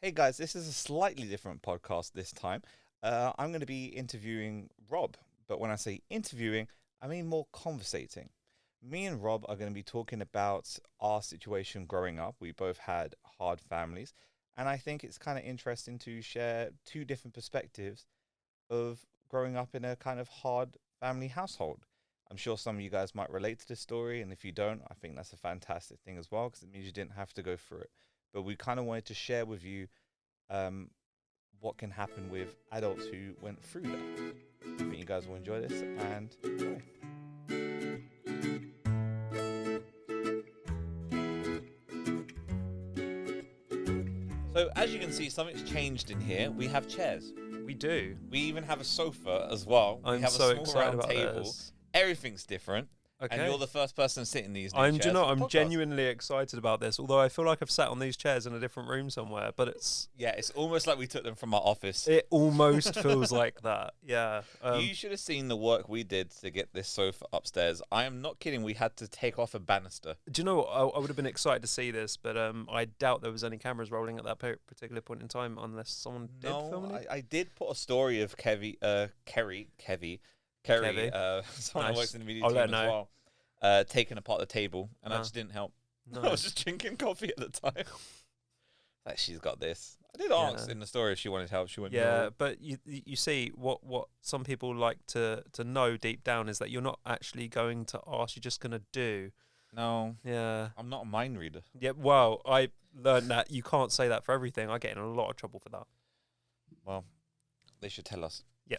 Hey guys, this is a slightly different podcast this time. I'm going to be interviewing Rob, but when I say interviewing, I mean more conversating. Me and Rob are going to be talking about our situation growing up. We both had hard families, and I think it's kind of interesting to share two different perspectives of growing up in a kind of hard family household. I'm sure some of you guys might relate to this story, and if you don't, I think that's a fantastic thing as well because it means you didn't have to go through it. But we kind of wanted to share with you um, what can happen with adults who went through that. I think you guys will enjoy this and enjoy. So, as you can see, something's changed in here. We have chairs. We do. We even have a sofa as well. We I'm have so a small excited round about table. this. Everything's different. And Okay. you're the first person sitting these new I'm, chairs do you know, for the I'm podcast. genuinely excited about this. Although I feel like I've sat on these chairs in a different room somewhere, but Yeah, it's almost like we took them from our office. it almost feels like that. Yeah. You should have seen the work we did to get this sofa upstairs. I am not kidding. We had to take off a banister. Do you know what? I would have been excited to see this, but I doubt there was any cameras rolling at that particular point in time, unless someone did film it. I did put a story of Kerry, Kevy. someone that works in the media I'll team let as her know. well, taking apart the table, and I just didn't help. I No. was just drinking coffee at the time. Like, she's got this. I did ask in the story if she wanted help. She went, Yeah, no. but you see what some people like to know deep down is that you're not actually going to ask, you're just going to do. No, Yeah. I'm not a mind reader. Yeah, well, I learned that you can't say that for everything. I get in a lot of trouble for that. Well, they should tell us. Yeah.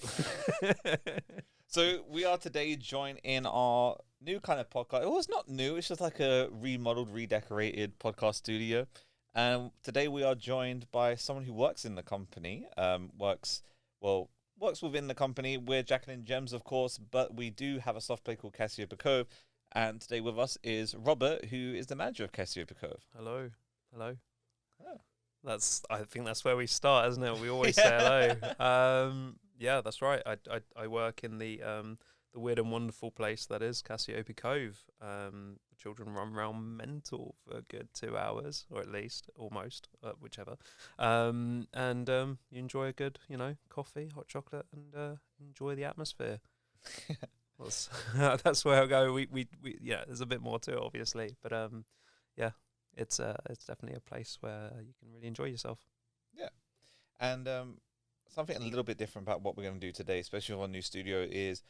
So we are today joined in our new kind of podcast. It was not new. It's just like a remodeled, redecorated podcast studio. And today we are joined by someone who works in the company, works within the company. We're Jacqueline Gems, of course, but we do have a soft play called Cassiopeia Cove. And today with us is Robert, who is the manager of Cassiopeia Cove. Hello. Hello. Oh. I think that's where we start, isn't it? We always say hello. Yeah, that's right. I work in the weird and wonderful place that is Cassiopeia Cove. The children run around mental for a good 2 hours, or at least almost, whichever. And you enjoy a good, coffee, hot chocolate, and enjoy the atmosphere. That's where I go. We yeah. There's a bit more to it, obviously, but yeah. It's definitely a place where you can really enjoy yourself. Yeah, and something a little bit different about what we're going to do today, especially with our new studio, is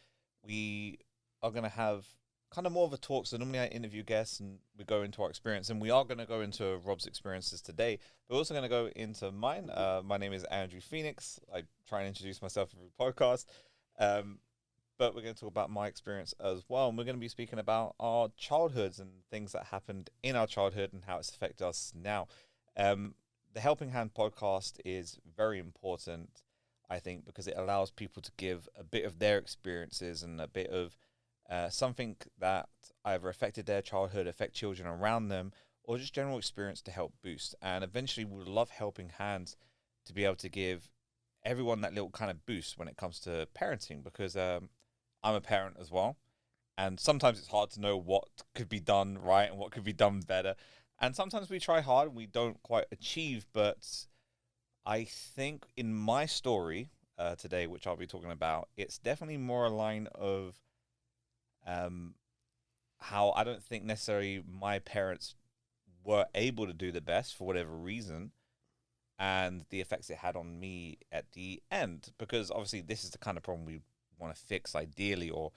we are going to have kind of more of a talk. So normally I interview guests and we go into our experience, and we are going to go into Rob's experiences today. But we're also going to go into mine. My name is Andrew Phoenix. I try and introduce myself every podcast. But we're going to talk about my experience as well. And we're going to be speaking about our childhoods and things that happened in our childhood and how it's affected us now. The Helping Hand podcast is very important, I think, because it allows people to give a bit of their experiences and a bit of something that either affected their childhood, affect children around them, or just general experience to help boost. And eventually we would love Helping Hands to be able to give everyone that little kind of boost when it comes to parenting, because I'm a parent as well, and sometimes it's hard to know what could be done right and what could be done better, and sometimes we try hard and we don't quite achieve. But I think in my story today, which I'll be talking about, it's definitely more a line of how I don't think necessarily my parents were able to do the best for whatever reason, and the effects it had on me at the end, because obviously this is the kind of problem we want to fix ideally, or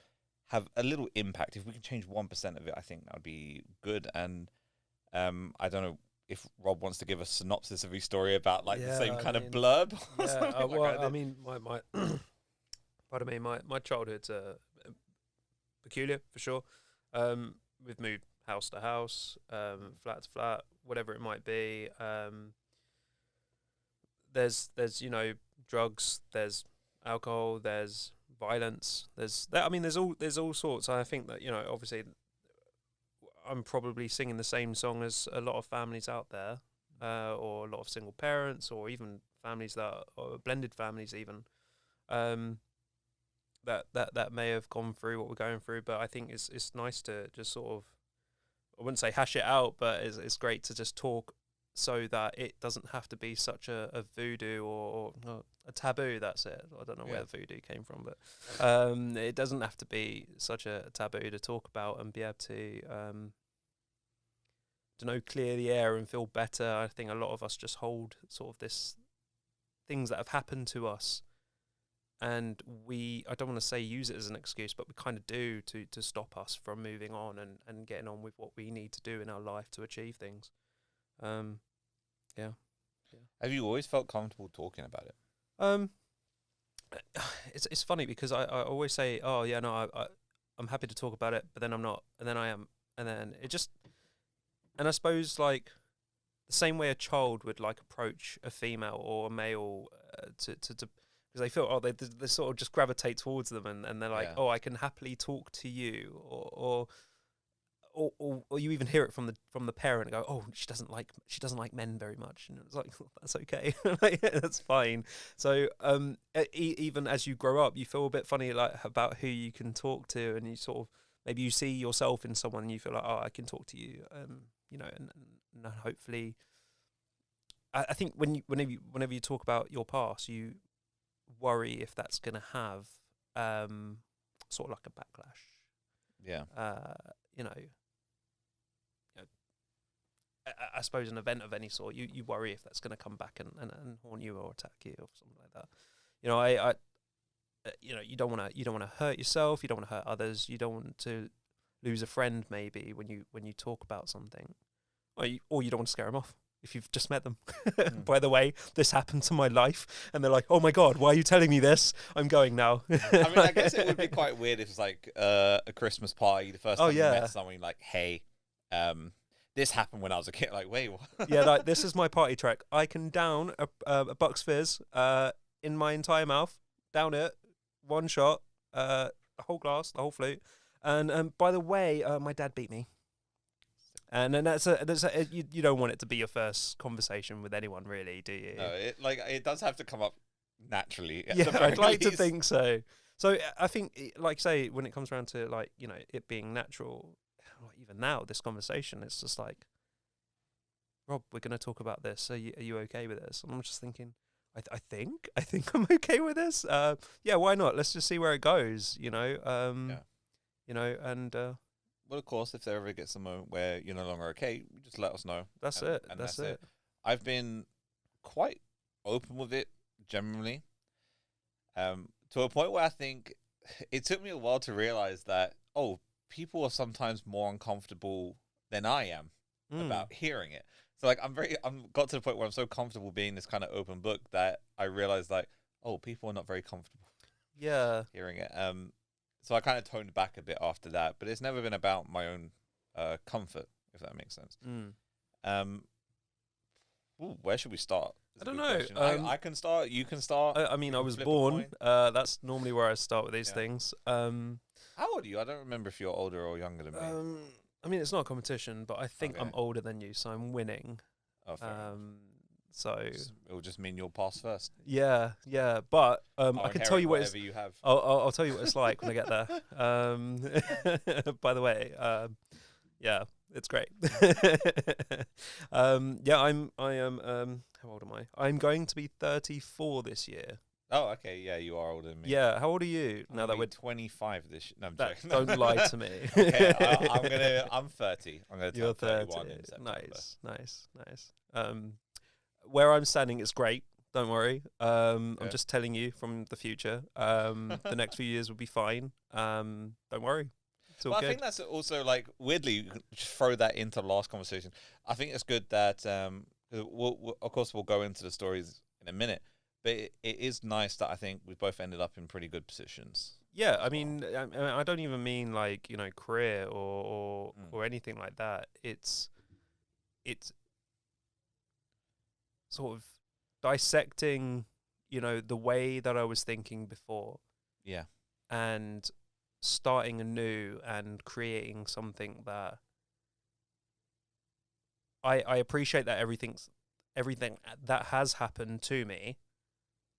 have a little impact. If we can change 1% of it, I think that would be good. And I don't know if Rob wants to give a synopsis of his story about the same kind of blurb. Yeah, well, I mean, my pardon me, my childhood's peculiar for sure. We've moved house to house, flat to flat, whatever it might be. There's drugs, there's alcohol, there's violence, there's all sorts. I think that obviously I'm probably singing the same song as a lot of families out there, or a lot of single parents, or even families or blended families even, that may have gone through what we're going through. But I think it's nice to just sort of, I wouldn't say hash it out, but it's great to just talk so that it doesn't have to be such a voodoo or a taboo. That's it. I don't know where voodoo came from, but it doesn't have to be such a taboo to talk about and be able to clear the air and feel better. I think a lot of us just hold sort of this things that have happened to us, and I don't want to say use it as an excuse, but we kind of do to stop us from moving on and getting on with what we need to do in our life to achieve things. Yeah. Have you always felt comfortable talking about it? It's funny because I always say, oh yeah, no, I'm happy to talk about it, but then I'm not, and then I am, and then it just, and I suppose like the same way a child would like approach a female or a male to because they feel they sort of just gravitate towards them, and they're like, oh, I can happily talk to you, or you even hear it from the parent and go, oh, she doesn't like men very much, and it's like, that's okay. Like, that's fine. So even as you grow up, you feel a bit funny like about who you can talk to, and you sort of maybe you see yourself in someone and you feel like, oh, I can talk to you, and hopefully I think whenever you talk about your past, you worry if that's going to have sort of like a backlash. Yeah. I suppose an event of any sort, you worry if that's going to come back and haunt you or attack you or something like that. You don't want to hurt yourself. You don't want to hurt others. You don't want to lose a friend maybe when you talk about something, or you don't want to scare them off if you've just met them. By the way, this happened to my life, and they're like, oh my God, why are you telling me this? I'm going now. I mean, I guess it would be quite weird if it's like a Christmas party, the first time you met someone, like, hey, this happened when I was a kid. Like, wait, what? Yeah, like, this is my party trick. I can down a Bucks Fizz in my entire mouth, down it, one shot, the whole glass, the whole flute. And by the way, my dad beat me. And then you don't want it to be your first conversation with anyone, really, do you? No, it does have to come up naturally. Yeah, I'd like to think so. So I think, like, say, when it comes around to, like, it being natural, even now, this conversation, it's just like, Rob, we're going to talk about this. Are you okay with this? And I'm just thinking, I think I'm okay with this. Yeah, why not? Let's just see where it goes. And well, of course, if there ever gets a moment where you're no longer okay, you just let us know. That's it. I've been quite open with it generally, to a point where I think it took me a while to realize that, people are sometimes more uncomfortable than I am about hearing it. So like I'm got to the point where I'm so comfortable being this kind of open book that I realized, like, people are not very comfortable hearing it. So I kind of toned back a bit after that, but it's never been about my own comfort, if that makes sense. Where should we start? I don't know. I can start. You can start. I mean, I was born. That's normally where I start with these things. How old are you? I don't remember if you're older or younger than me. I mean, it's not a competition, but I think I'm older than you, so I'm winning. Oh, fair enough. So it'll just mean you'll pass first. Yeah. But I can tell you what you have. I'll tell you what it's like when I get there. By the way, yeah, it's great. I am. How old am I? I'm going to be 34 this year. Oh, okay. Yeah, you are older than me. Yeah. How old are you? Now that we're 25 this year. No, I'm joking. Don't lie to me. Okay, I'm 30. I'm going to turn 31 in September. Nice. Where I'm standing is great. Don't worry. I'm just telling you from the future. The next few years will be fine. Don't worry. It's all good. I think that's also, like, weirdly, you can just throw that into the last conversation. I think it's good that, of course, we'll go into the stories in a minute, but it is nice that I think we both ended up in pretty good positions. Yeah, I mean, I don't even mean, like, career or anything like that. It's sort of dissecting, the way that I was thinking before. Yeah. And starting anew and creating something that I appreciate that everything that has happened to me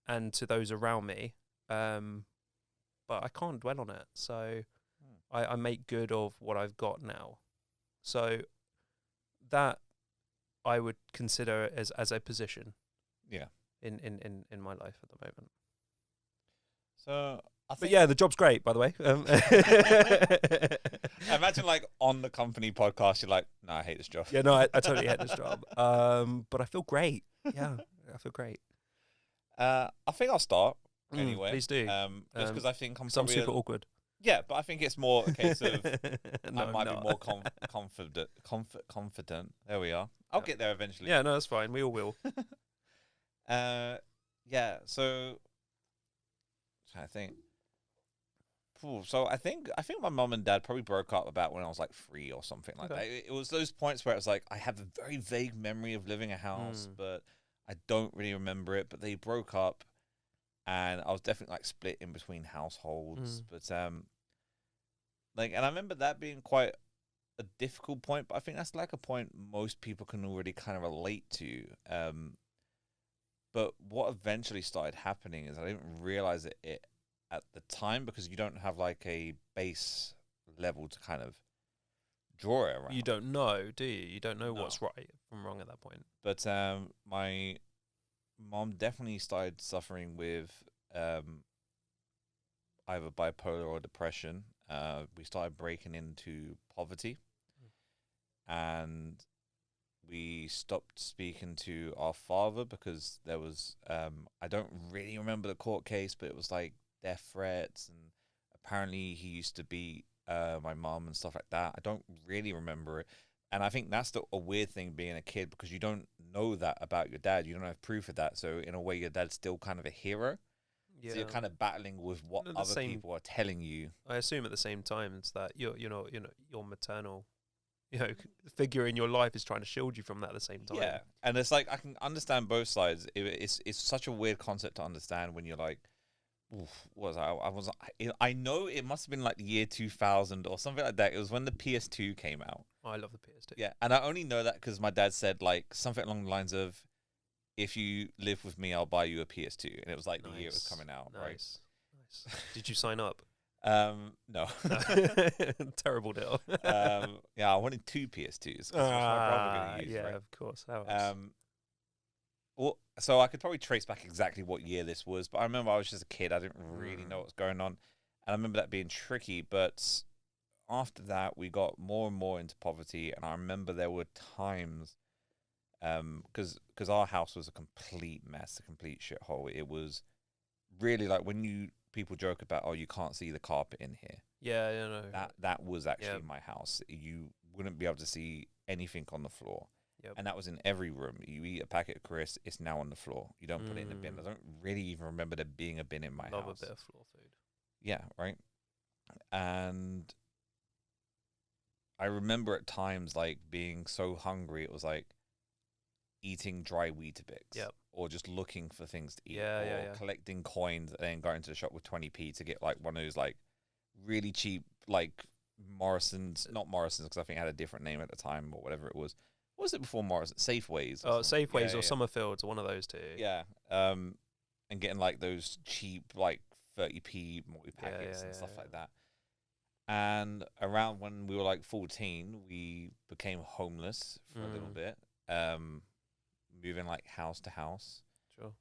and to those around me, but I can't dwell on it. So I make good of what I've got now. So that I would consider as a position. Yeah. In my life at the moment. So I think, but yeah, the job's great, by the way. I imagine like on the company podcast, you're like, "No, I hate this job." Yeah, no, I totally hate this job. But I feel great. Yeah, I feel great. I think I'll start anyway. Please do. Just because I think I'm probably super awkward. Yeah, but I think it's more a case of no, I might be more confident. There we are. I'll get there eventually. Yeah, no, that's fine. We all will. Yeah. So, I think. So I think my mum and dad probably broke up about when I was like 3 or something like that. It was those points where it was like I have a very vague memory of living a house, but I don't really remember it. But they broke up, and I was definitely like split in between households. But like, and I remember that being quite a difficult point. But I think that's like a point most people can already kind of relate to. But what eventually started happening is I didn't realize it at the time because you don't have like a base level to kind of draw it around. You don't know, do you? You don't know what's right from wrong at that point. But my mom definitely started suffering with either bipolar or depression. We started breaking into poverty, and we stopped speaking to our father because there was I don't really remember the court case, but it was like death threats, and apparently he used to beat my mom and stuff like that. I don't really remember it, and I think that's a weird thing being a kid because you don't know that about your dad. You don't have proof of that, so in a way your dad's still kind of a hero. Yeah. So you're kind of battling with what other people are telling you. I assume at the same time it's that your maternal figure in your life is trying to shield you from that at the same time. Yeah, and it's like I can understand both sides. It's such a weird concept to understand when you're like, oof, what was I know it must have been like the year 2000 or something like that. It was when the PS2 came out. Oh, I love the PS2. Yeah, and I only know that because my dad said like something along the lines of, "If you live with me, I'll buy you a PS2," and it was like the year it was coming out. Nice. Did you sign up? No. Terrible deal. Yeah, I wanted 2 PS2s. My brother gonna use, yeah, right? of course. Well, so I could probably trace back exactly what year this was, but I remember I was just a kid. I didn't really know what was going on, and I remember that being tricky. But after that, we got more and more into poverty, and I remember there were times, because our house was a complete mess, a complete shithole. It was really like when people joke about, "Oh, you can't see the carpet in here." Yeah, you know. That was actually my house. You wouldn't be able to see anything on the floor. Yep. And that was in every room. You eat a packet of crisps, it's now on the floor. You don't put it in the bin. I don't really even remember there being a bin in my house. Love a bit of floor food. Yeah, right. And I remember at times like being so hungry, it was like eating dry Weetabix. Yep. Or just looking for things to eat. Yeah. Collecting coins and then going to the shop with 20p to get like one of those like really cheap like Morrison's, not Morrison's because I think it had a different name at the time or whatever it was. What was it before Morrison? Safeways. Oh, Safeways or Summerfields, or one of those two. Yeah. And getting like those cheap like 30p multi-packets and stuff like that. And around when we were like 14, we became homeless for a little bit. Moving like house to house. Sure.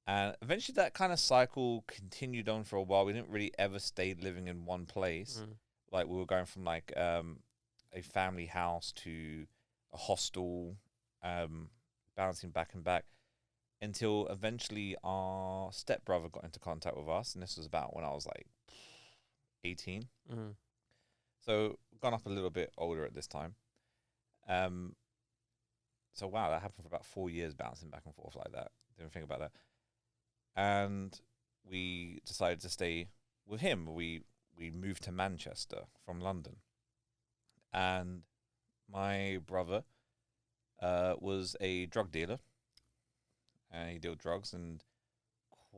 And eventually that kind of cycle continued on for a while. We didn't really ever stay living in one place. Like we were going from like a family house to a hostel, bouncing back and back until eventually our stepbrother got into contact with us. And this was about when I was like 18. So gone up a little bit older at this time. So wow, that happened for about 4 years, bouncing back and forth like that. Didn't think about that. And we decided to stay with him. We moved to Manchester from London. And my brother was a drug dealer. And he dealt drugs, and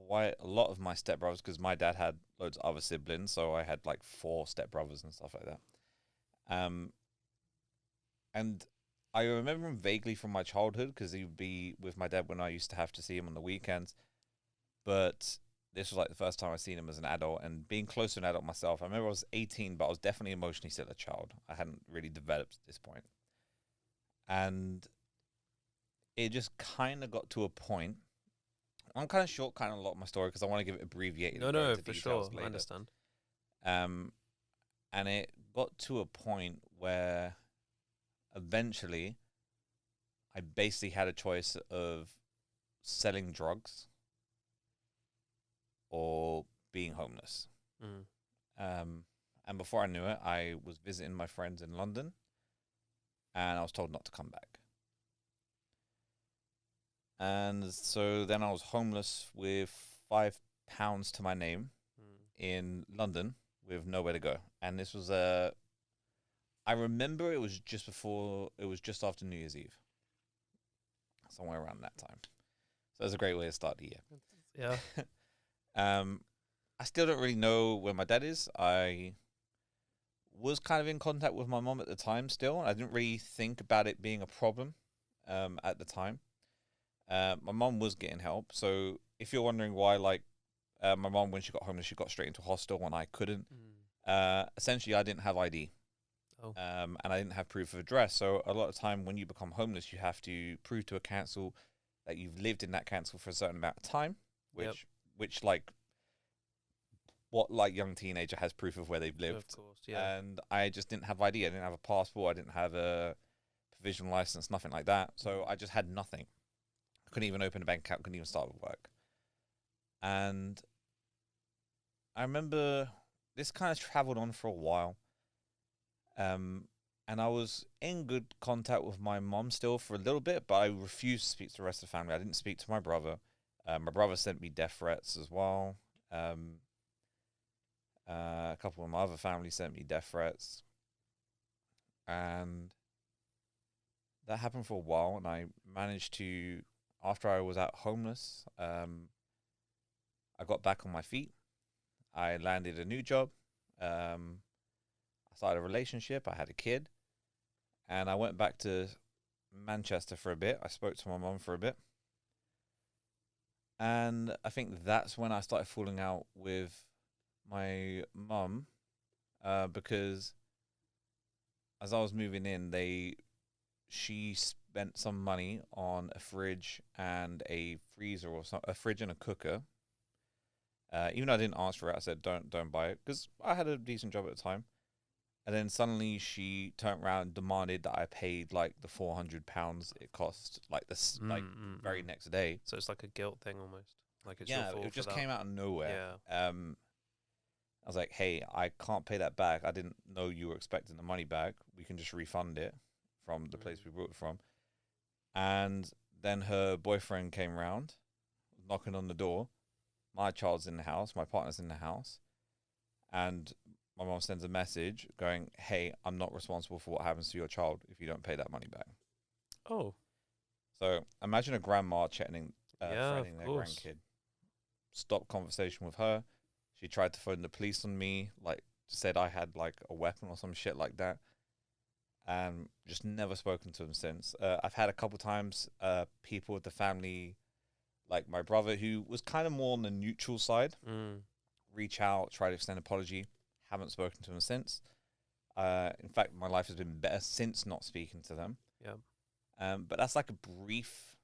quite a lot of my stepbrothers, because my dad had loads of other siblings, so I had like 4 stepbrothers and stuff like that. And I remember him vaguely from my childhood because he would be with my dad when I used to have to see him on the weekends. But this was like the first time I seen him as an adult, and being close to an adult myself. I remember I was 18, but I was definitely emotionally still a child. I hadn't really developed at this point. And it just kind of got to a point. I'm kind of short, kind of a lot of my story because I want to give it abbreviated No, and go no, into for details sure. I later. understand. And it got to a point where eventually I basically had a choice of selling drugs or being homeless. Mm. And before I knew it, I was visiting my friends in London, and I was told not to come back. And so then I was homeless with £5 to my name in London with nowhere to go. And this was I remember it was just after New Year's Eve, somewhere around that time. So it was a great way to start the Yeah. year. I still don't really know where my dad is. I was kind of in contact with my mom at the time still. I didn't really think about it being a problem at the time. My mom was getting help. So if you're wondering why, like, my mom, when she got homeless, she got straight into hospital and I couldn't. Essentially, I didn't have ID. Oh. And I didn't have proof of address. So a lot of time when you become homeless, you have to prove to a council that you've lived in that council for a certain amount of time, which like, what like young teenager has proof of where they've lived? Of course, yeah. And I just didn't have ID. I didn't have a passport. I didn't have a provisional license, nothing like that. So I just had nothing. I couldn't even open a bank account. Couldn't even start with work. And I remember this kind of traveled on for a while. And I was in good contact with my mom still for a little bit, but I refused to speak to the rest of the family. I didn't speak to my brother. My brother sent me death threats as well. A couple of my other family sent me death threats. And that happened for a while, and I managed to, after I was out homeless, I got back on my feet. I landed a new job. I started a relationship. I had a kid. And I went back to Manchester for a bit. I spoke to my mum for a bit. And I think that's when I started falling out with my mum, because as I was moving in, she spent some money on a fridge and a freezer, or a fridge and a cooker. Even though I didn't ask for it, I said don't buy it because I had a decent job at the time. And then suddenly she turned around and demanded that I paid like the £400 it cost, like this, very next day. So it's like a guilt thing almost. Like it's your fault. It just came out of nowhere. Yeah. I was like, hey, I can't pay that back. I didn't know you were expecting the money back. We can just refund it from the place we brought it from. And then her boyfriend came round, knocking on the door. My child's in the house. My partner's in the house. And my mom sends a message going, hey, I'm not responsible for what happens to your child if you don't pay that money back. Oh. So imagine a grandma threatening their course. grandkid. Stop conversation with her. She tried to phone the police on me, like said I had like a weapon or some shit like that. And just never spoken to them since. I've had a couple times people with the family, like my brother, who was kind of more on the neutral side, reach out, try to extend an apology. Haven't spoken to them since. In fact, my life has been better since not speaking to them. Yeah. But that's like a brief,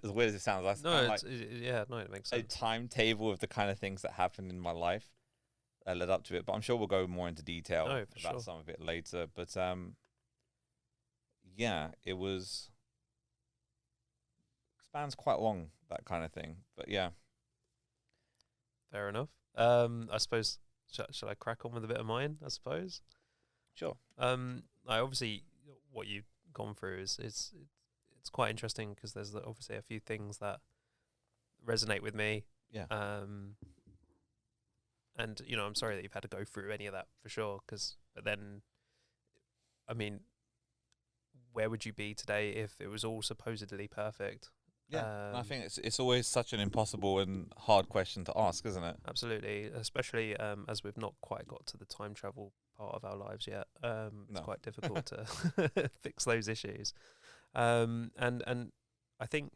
as weird as it sounds, that's it makes sense. A timetable of the kind of things that happened in my life that led up to it. But I'm sure we'll go more into detail about some of it later. But yeah, it spans quite long, that kind of thing. But yeah. Fair enough. I suppose, should I crack on with a bit of mine, I suppose? Sure. I obviously, what you've gone through is it's quite interesting because there's obviously a few things that resonate with me. Yeah. And I'm sorry that you've had to go through any of that for sure. But then, I mean, where would you be today if it was all supposedly perfect? Yeah, and I think it's always such an impossible and hard question to ask, isn't it? Absolutely, especially as we've not quite got to the time travel part of our lives yet. It's quite difficult to fix those issues. And I think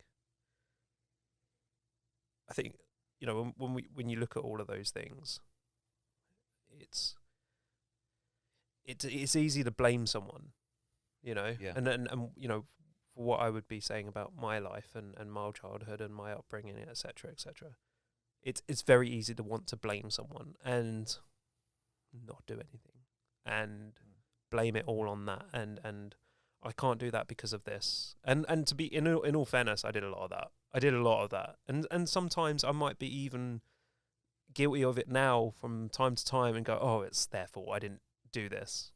when you look at all of those things, it's easy to blame someone, Yeah. and for what I would be saying about my life and my childhood and my upbringing, etc., etc. It's very easy to want to blame someone and not do anything and blame it all on that, and I can't do that because of this. And to be in all fairness, I did a lot of that. And sometimes I might be even guilty of it now from time to time and go, oh, it's their fault, I didn't do this.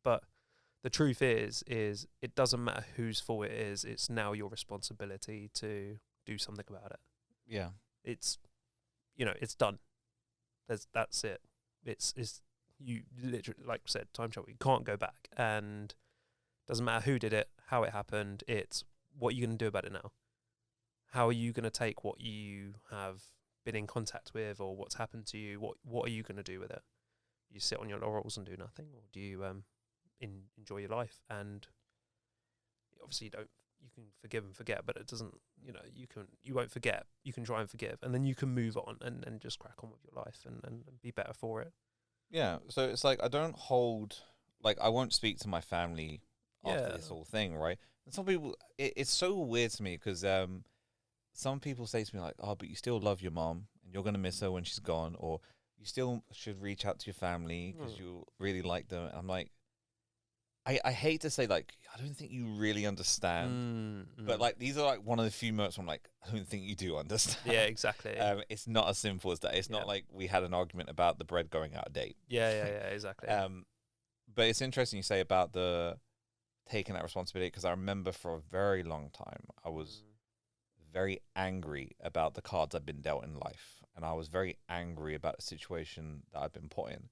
But the truth is it doesn't matter whose fault it is. It's now your responsibility to do something about it. Yeah. It's, it's done. That's it. It's you literally, like I said, time travel. You can't go back, and doesn't matter who did it, how it happened. It's what you're going to do about it now. How are you going to take what you have been in contact with, or what's happened to you? What are you going to do with it? You sit on your laurels and do nothing, or do you enjoy your life? And obviously you can forgive and forget, but it doesn't, you won't forget. You can try and forgive, and then you can move on and just crack on with your life and be better for it. Yeah. So it's like, I won't speak to my family after this whole thing, right? And some people, it's so weird to me because some people say to me like, oh, but you still love your mom and you're going to miss her when she's gone, or you still should reach out to your family because you really like them. And I'm like, I hate to say, like, I don't think you really understand, but like, these are like one of the few moments where I'm like, I don't think you do understand. Yeah, exactly. It's not as simple as that. It's not like we had an argument about the bread going out of date. Yeah, exactly. But it's interesting you say about the taking that responsibility, because I remember for a very long time, I was very angry about the cards I've been dealt in life. And I was very angry about the situation that I've been put in.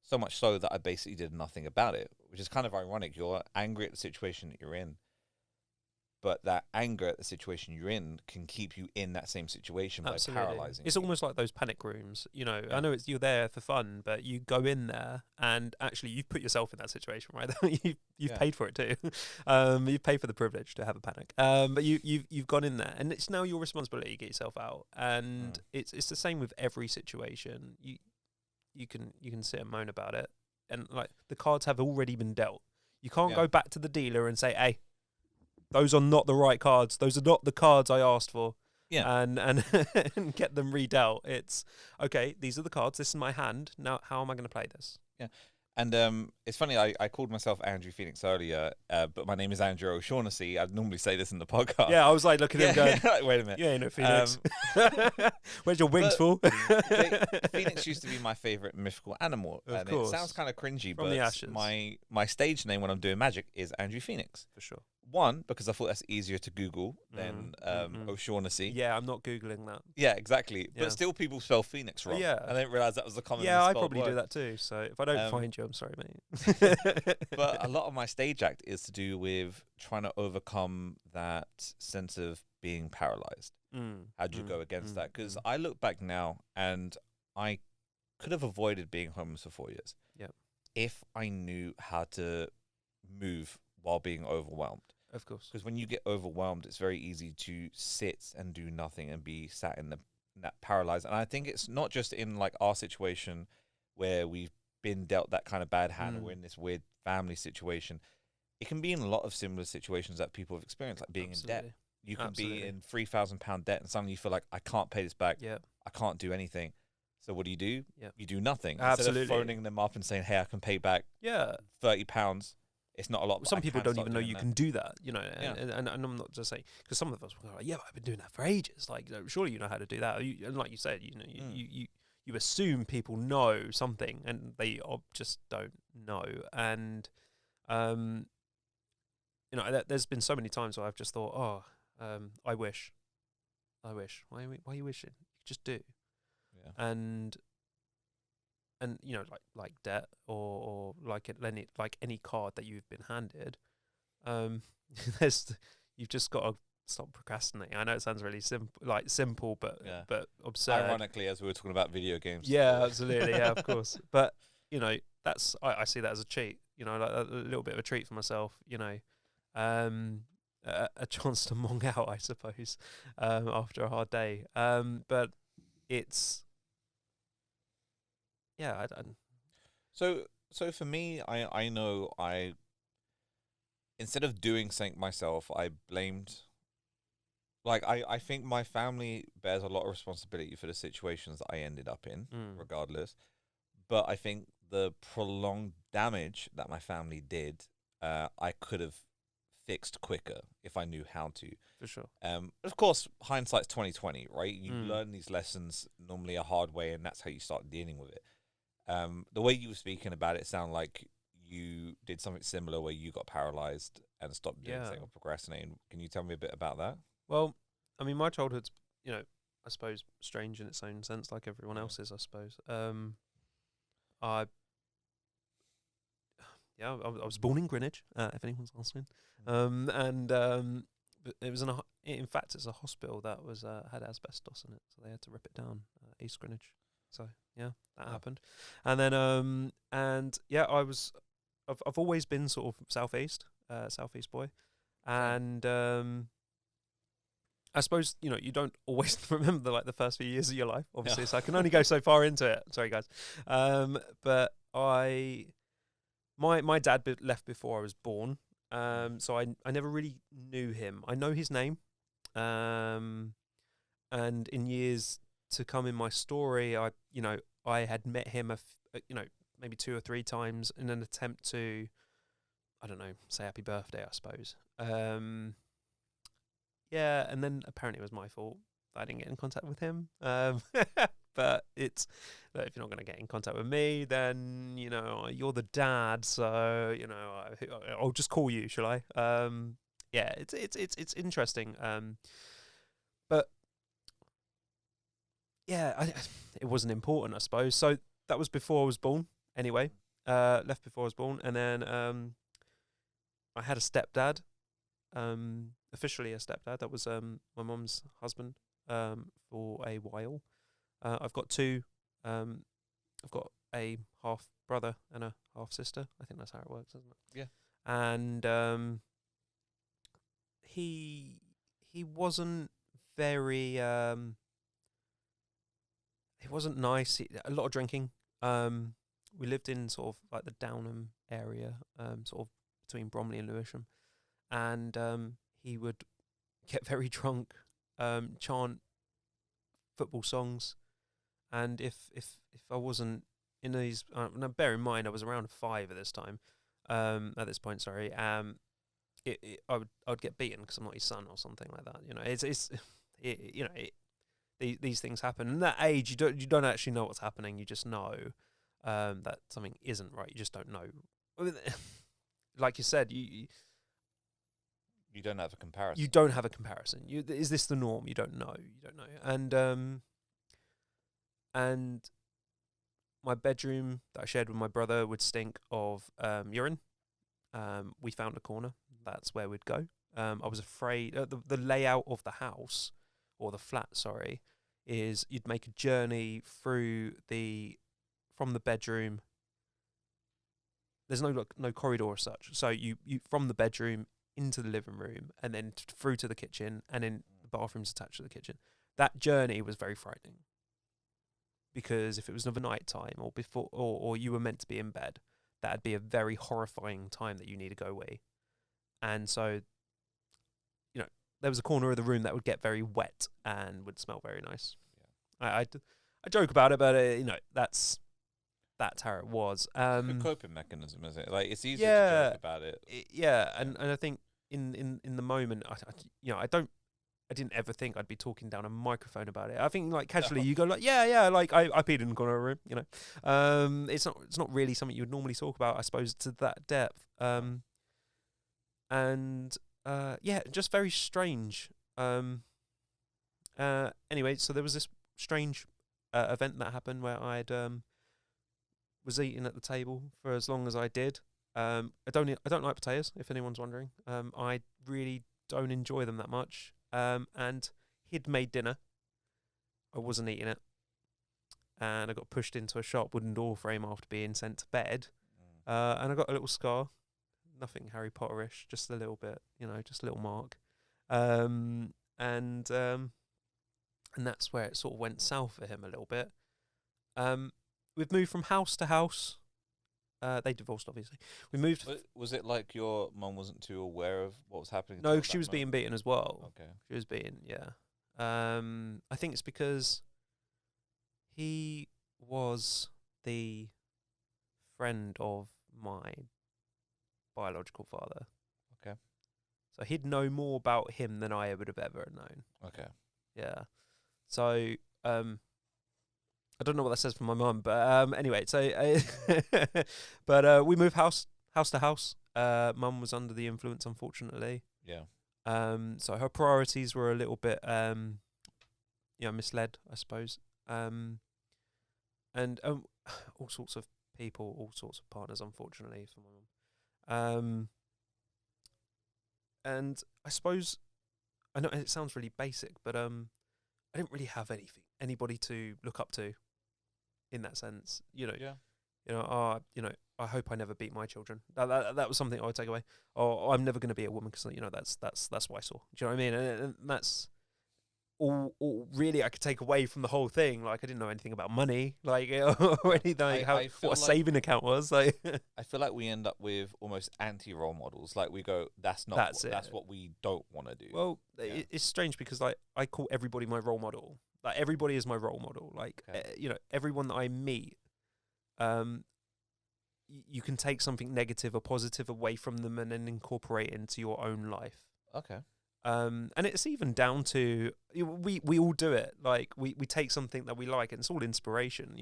So much so that I basically did nothing about it, which is kind of ironic. You're angry at the situation that you're in, but that anger at the situation you're in can keep you in that same situation by paralyzing. It's almost like those panic rooms. I know you're there for fun, but you go in there and actually you've put yourself in that situation, right? You've paid for it too. You've paid for the privilege to have a panic. But you've gone in there, and it's now your responsibility to get yourself out. And it's the same with every situation. You can sit and moan about it, and like the cards have already been dealt. You can't go back to the dealer and say, hey, those are not the right cards. Those are not the cards I asked for. Yeah. And get them redealt. It's okay, these are the cards, this is my hand. Now how am I going to play this? Yeah. And it's funny, I called myself Andrew Phoenix earlier, but my name is Andrew O'Shaughnessy. I'd normally say this in the podcast. Yeah, I was like looking at him going, like, wait a minute. You ain't no Phoenix. Where's your wings, fool? Phoenix used to be my favourite mythical animal. Of course. It sounds kind of cringy, but the ashes. My stage name when I'm doing magic is Andrew Phoenix. For sure. One, because I thought that's easier to Google than O'Shaughnessy. Yeah, I'm not Googling that. Yeah, exactly. Yeah. But still people spell Phoenix wrong. Yeah. I didn't realise that was the common I probably do that too. So if I don't find you, I'm sorry, mate. But a lot of my stage act is to do with trying to overcome that sense of being paralysed. How do you go against that? Because I look back now and I could have avoided being homeless for 4 years. Yeah. If I knew how to move while being overwhelmed. Of course. Because when you get overwhelmed, it's very easy to sit and do nothing and be sat in that paralyzed. And I think it's not just in like our situation where we've been dealt that kind of bad hand or we're in this weird family situation. It can be in a lot of similar situations that people have experienced, like being in debt. You can be in £3,000 debt and suddenly you feel like, I can't pay this back. Yeah. I can't do anything. So what do? Yep. You do nothing. Absolutely. Instead of phoning them up and saying, hey, I can pay back £30. It's not a lot. Some people don't even know you can do that, and I'm not just saying, because some of us will go, yeah, but I've been doing that for ages. Like, surely you know how to do that. And like you said, you assume people know something, and they just don't know. And there's been so many times where I've just thought, I wish. Why are you wishing? Just do. Yeah. And like debt or like any card that you've been handed, you've just got to stop procrastinating. I know it sounds really simple, but absurd. Ironically, as we were talking about video games. Yeah, absolutely. Yeah, of course. But that's I see that as a cheat. Like a little bit of a treat for myself. A chance to mong out, I suppose, after a hard day. But it's. Yeah. So for me, I know instead of doing something myself, I blamed. Like I think my family bears a lot of responsibility for the situations that I ended up in, Mm. regardless. But I think the prolonged damage that my family did, I could have fixed quicker if I knew how to. For sure. Of course, hindsight's 2020, right? You Mm. learn these lessons normally a hard way, and that's how you start dealing with it. The way you were speaking about it sounded like you did something similar where you got paralyzed and stopped doing Yeah. something or procrastinating. Can you tell me a bit about that? Well, I mean, my childhood's, I suppose strange in its own sense, like everyone Yeah. else's, I suppose. I Yeah, I was born in Greenwich, if anyone's asking. But it was in fact, it's a hospital that was had asbestos in it, so they had to rip it down, East Greenwich. So yeah, that happened. And then I've always been sort of southeast boy, and I suppose you don't always remember the first few years of your life, obviously. So I can only go so far into it. Sorry, guys. But my dad left before I was born, so I never really knew him. I know his name, and in years to come in my story, I had met him maybe 2 or 3 times in an attempt to, I don't know, say happy birthday, I suppose. Yeah, and then apparently it was my fault that I didn't get in contact with him. But if you're not going to get in contact with me, then you're the dad, so I'll just call you, shall I? Yeah, it's interesting. But yeah, it wasn't important, I suppose. So that was before I was born. Anyway, left before I was born, and then I had a stepdad. Officially a stepdad. That was my mum's husband for a while. I've got 2. I've got a half brother and a half sister. I think that's how it works, isn't it? Yeah. And he wasn't very he wasn't nice. A lot of drinking. We lived in sort of like the Downham area, sort of between Bromley and Lewisham, and he would get very drunk, chant football songs, and if I wasn't in these, now bear in mind I was around 5 at this time, at this point, sorry, I would get beaten because I'm not his son or something like that. These things happen. And at that age, you don't actually know what's happening. You just know that something isn't right. You just don't know. Like you said, you don't have a comparison. You don't have a comparison. Is this the norm? You don't know. And my bedroom that I shared with my brother would stink of urine. We found a corner. That's where we'd go. I was afraid the layout of the house, or the flat, sorry, is you'd make a journey from the bedroom. There's no corridor as such. So you from the bedroom into the living room, and then through to the kitchen, and then the bathroom's attached to the kitchen. That journey was very frightening, because if it was another night time or before, or you were meant to be in bed, that'd be a very horrifying time that you need to go away. And so, there was a corner of the room that would get very wet and would smell very nice. Yeah. I joke about it, but that's how it was. It's a coping mechanism, is it? Like, it's easy to joke about it. And I think in the moment, I didn't ever think I'd be talking down a microphone about it. I think casually you go like, yeah, like I peed in the corner of the room, It's not really something you would normally talk about, I suppose, to that depth. Just very strange. Anyway, so there was this strange event that happened where I'd was eating at the table for as long as I did. I don't like potatoes, if anyone's wondering. I really don't enjoy them that much. And he'd made dinner. I wasn't eating it, and I got pushed into a sharp wooden door frame after being sent to bed. And I got a little scar, nothing Harry Potterish, just a little bit, just a little mark. And that's where it sort of went south for him a little bit. We've moved from house to house, They divorced, obviously. We moved. But was it like your mum wasn't too aware of what was happening? No, at she that was being moment? beaten as well. Okay. She was beaten, yeah. I think it's because he was the friend of my biological father. Okay. So he'd know more about him than I would have ever known. Okay. Yeah. So, I don't know what that says for my mum, but anyway, so but we moved house to house. Mum was under the influence, unfortunately. Yeah. So her priorities were a little bit misled, I suppose. And all sorts of people, all sorts of partners, unfortunately, for my mum. And I suppose, I know it sounds really basic, but I didn't really have anybody to look up to in that sense. Yeah. I hope I never beat my children. That was something I would take away. Or I'm never going to be a woman because that's what I saw. Do you know what I mean? And that's all really I could take away from the whole thing. Like I didn't know anything about money, like or anything, like what a saving account was. Like I feel like we end up with almost anti-role models. Like we go, that's what we don't want to do. Well, it's strange because like I call everybody my role model. Like everybody is my role model. Like everyone that I meet, you can take something negative or positive away from them and then incorporate it into your own life. Okay. And it's even down to we all do it. Like we take something that we like, and it's all inspiration.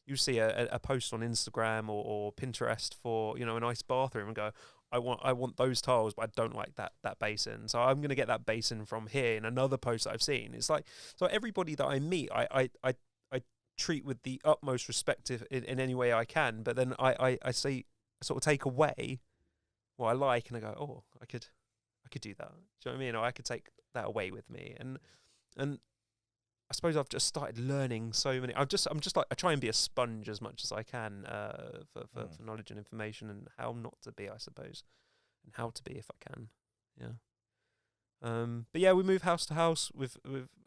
You see a post on Instagram or Pinterest for a nice bathroom and go, I want those tiles, but I don't like that basin. So I'm gonna get that basin from here in another post that I've seen. It's like, so everybody that I meet, I treat with the utmost respect in any way I can. But then I say, sort of take away what I like, and I go, oh, I could do that. Do you know what I mean? Or I could take that away with me. And I suppose I've just started learning so many. I'm just like, I try and be a sponge as much as I can for knowledge and information, and how not to be, I suppose, and how to be if I can. Yeah. But yeah, we move house to house, with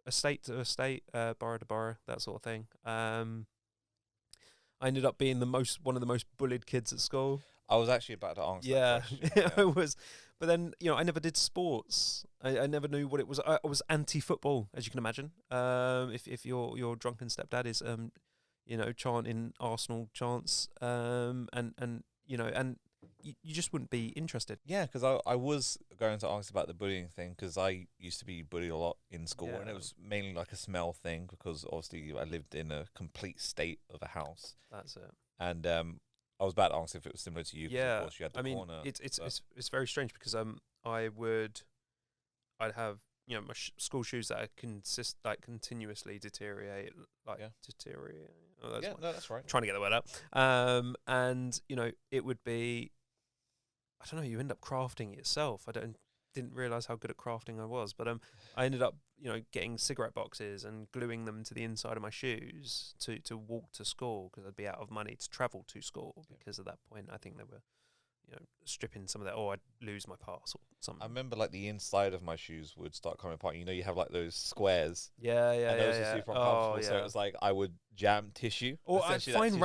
estate to estate, borough to borough, that sort of thing. I ended up being one of the most bullied kids at school. I was actually about to answer that question. Yeah. I was. But then, I never did sports. I never knew what it was. I was anti-football, as you can imagine. If your drunken stepdad is, chanting Arsenal chants, and you just wouldn't be interested. Yeah, because I was going to ask about the bullying thing, because I used to be bullied a lot in school, and it was mainly like a smell thing, because obviously I lived in a complete state of a house. That's it. And I was about to ask if it was similar to you. Yeah, of course you had the corner. It's very strange because I'd have my school shoes that continuously deteriorate, deteriorate. Oh, that's right. Trying to get the word out. And it would be, I don't know. You end up crafting it yourself. Didn't realize how good at crafting I was, but I ended up getting cigarette boxes and gluing them to the inside of my shoes to walk to school, because I'd be out of money to travel to school, because at that point I think they were stripping some of that, or I'd lose my pass or something. I remember like the inside of my shoes would start coming apart. You have like those squares. Yeah. And those are super uncomfortable. So it was like I would jam tissue. Or I'd find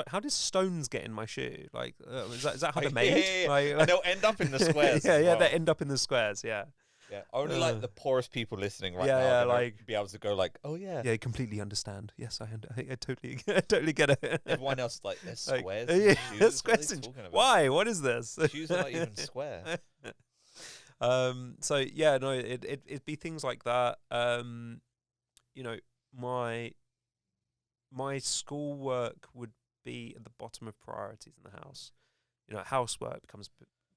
how did stones get in my shoe? Like is that how they're made? Yeah. Like, and they'll end up in the squares. Yeah, they end up in the squares. Yeah. Yeah, only like the poorest people listening now are like be able to go like, oh yeah, yeah, completely understand. Yes, I totally get it. Everyone else like, there's squares. Yeah, shoes. squares. Why? What is this? Shoes are not even square. So yeah, no, it'd be things like that. My schoolwork would be at the bottom of priorities in the house. Housework becomes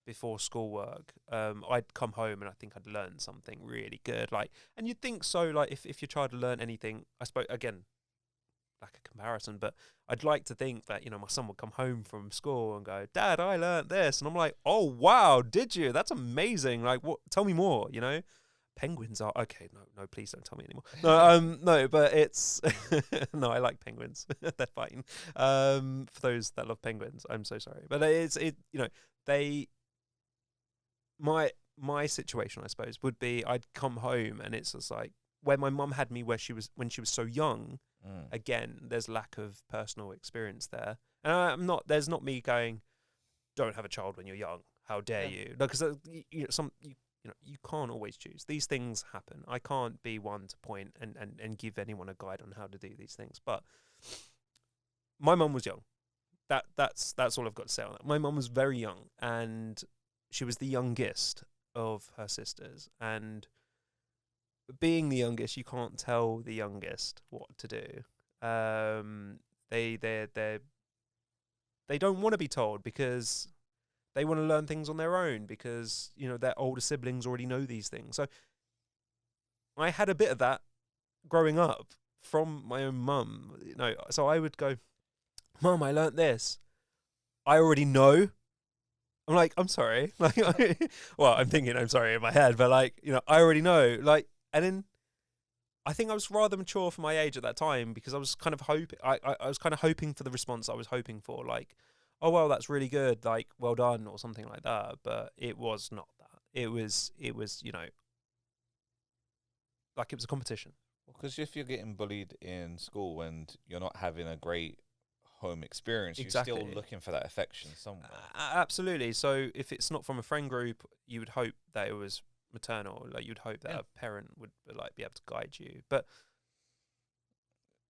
before schoolwork. I'd come home and I think I'd learn something really good. And you'd think so. Like if your child learned anything, I suppose again, like a comparison, but I'd like to think that my son would come home from school and go, "Dad, I learned this," and I'm like, "Oh wow, did you? That's amazing! Like, what? Tell me more." Penguins are okay. No, please don't tell me anymore. No, but it's no. I like penguins. They're fine. For those that love penguins, I'm so sorry, but my situation, I suppose, would be I'd come home and it's just like where my mum had me when she was so young. Again, there's lack of personal experience there, And I'm not. There's not me going, don't have a child when you're young. How dare Yeah. you? Because you can't always choose. These things happen. I can't be one to point and give anyone a guide on how to do these things. But my mum was young. That's all I've got to say on that. My mum was very young, and she was the youngest of her sisters. And being the youngest, you can't tell the youngest what to do. They don't want to be told because they want to learn things on their own because their older siblings already know these things. So I had a bit of that growing up from my own mum. So I would go, "Mum, I learnt this. I already know." I'm like, "I'm sorry." Like, well, I'm thinking I'm sorry in my head, but I already know. Like, and then I think I was rather mature for my age at that time because I was kind of hoping. I was kind of hoping for the response I was hoping for, like, "Oh well, that's really good, like well done," or something like that. But it was not that. It was like it was a competition. Because if you're getting bullied in school and you're not having a great home experience, you're Exactly. still looking for that affection somewhere. Absolutely. So if it's not from a friend group, you would hope that it was maternal. Like you'd hope that Yeah. a parent would like be able to guide you. But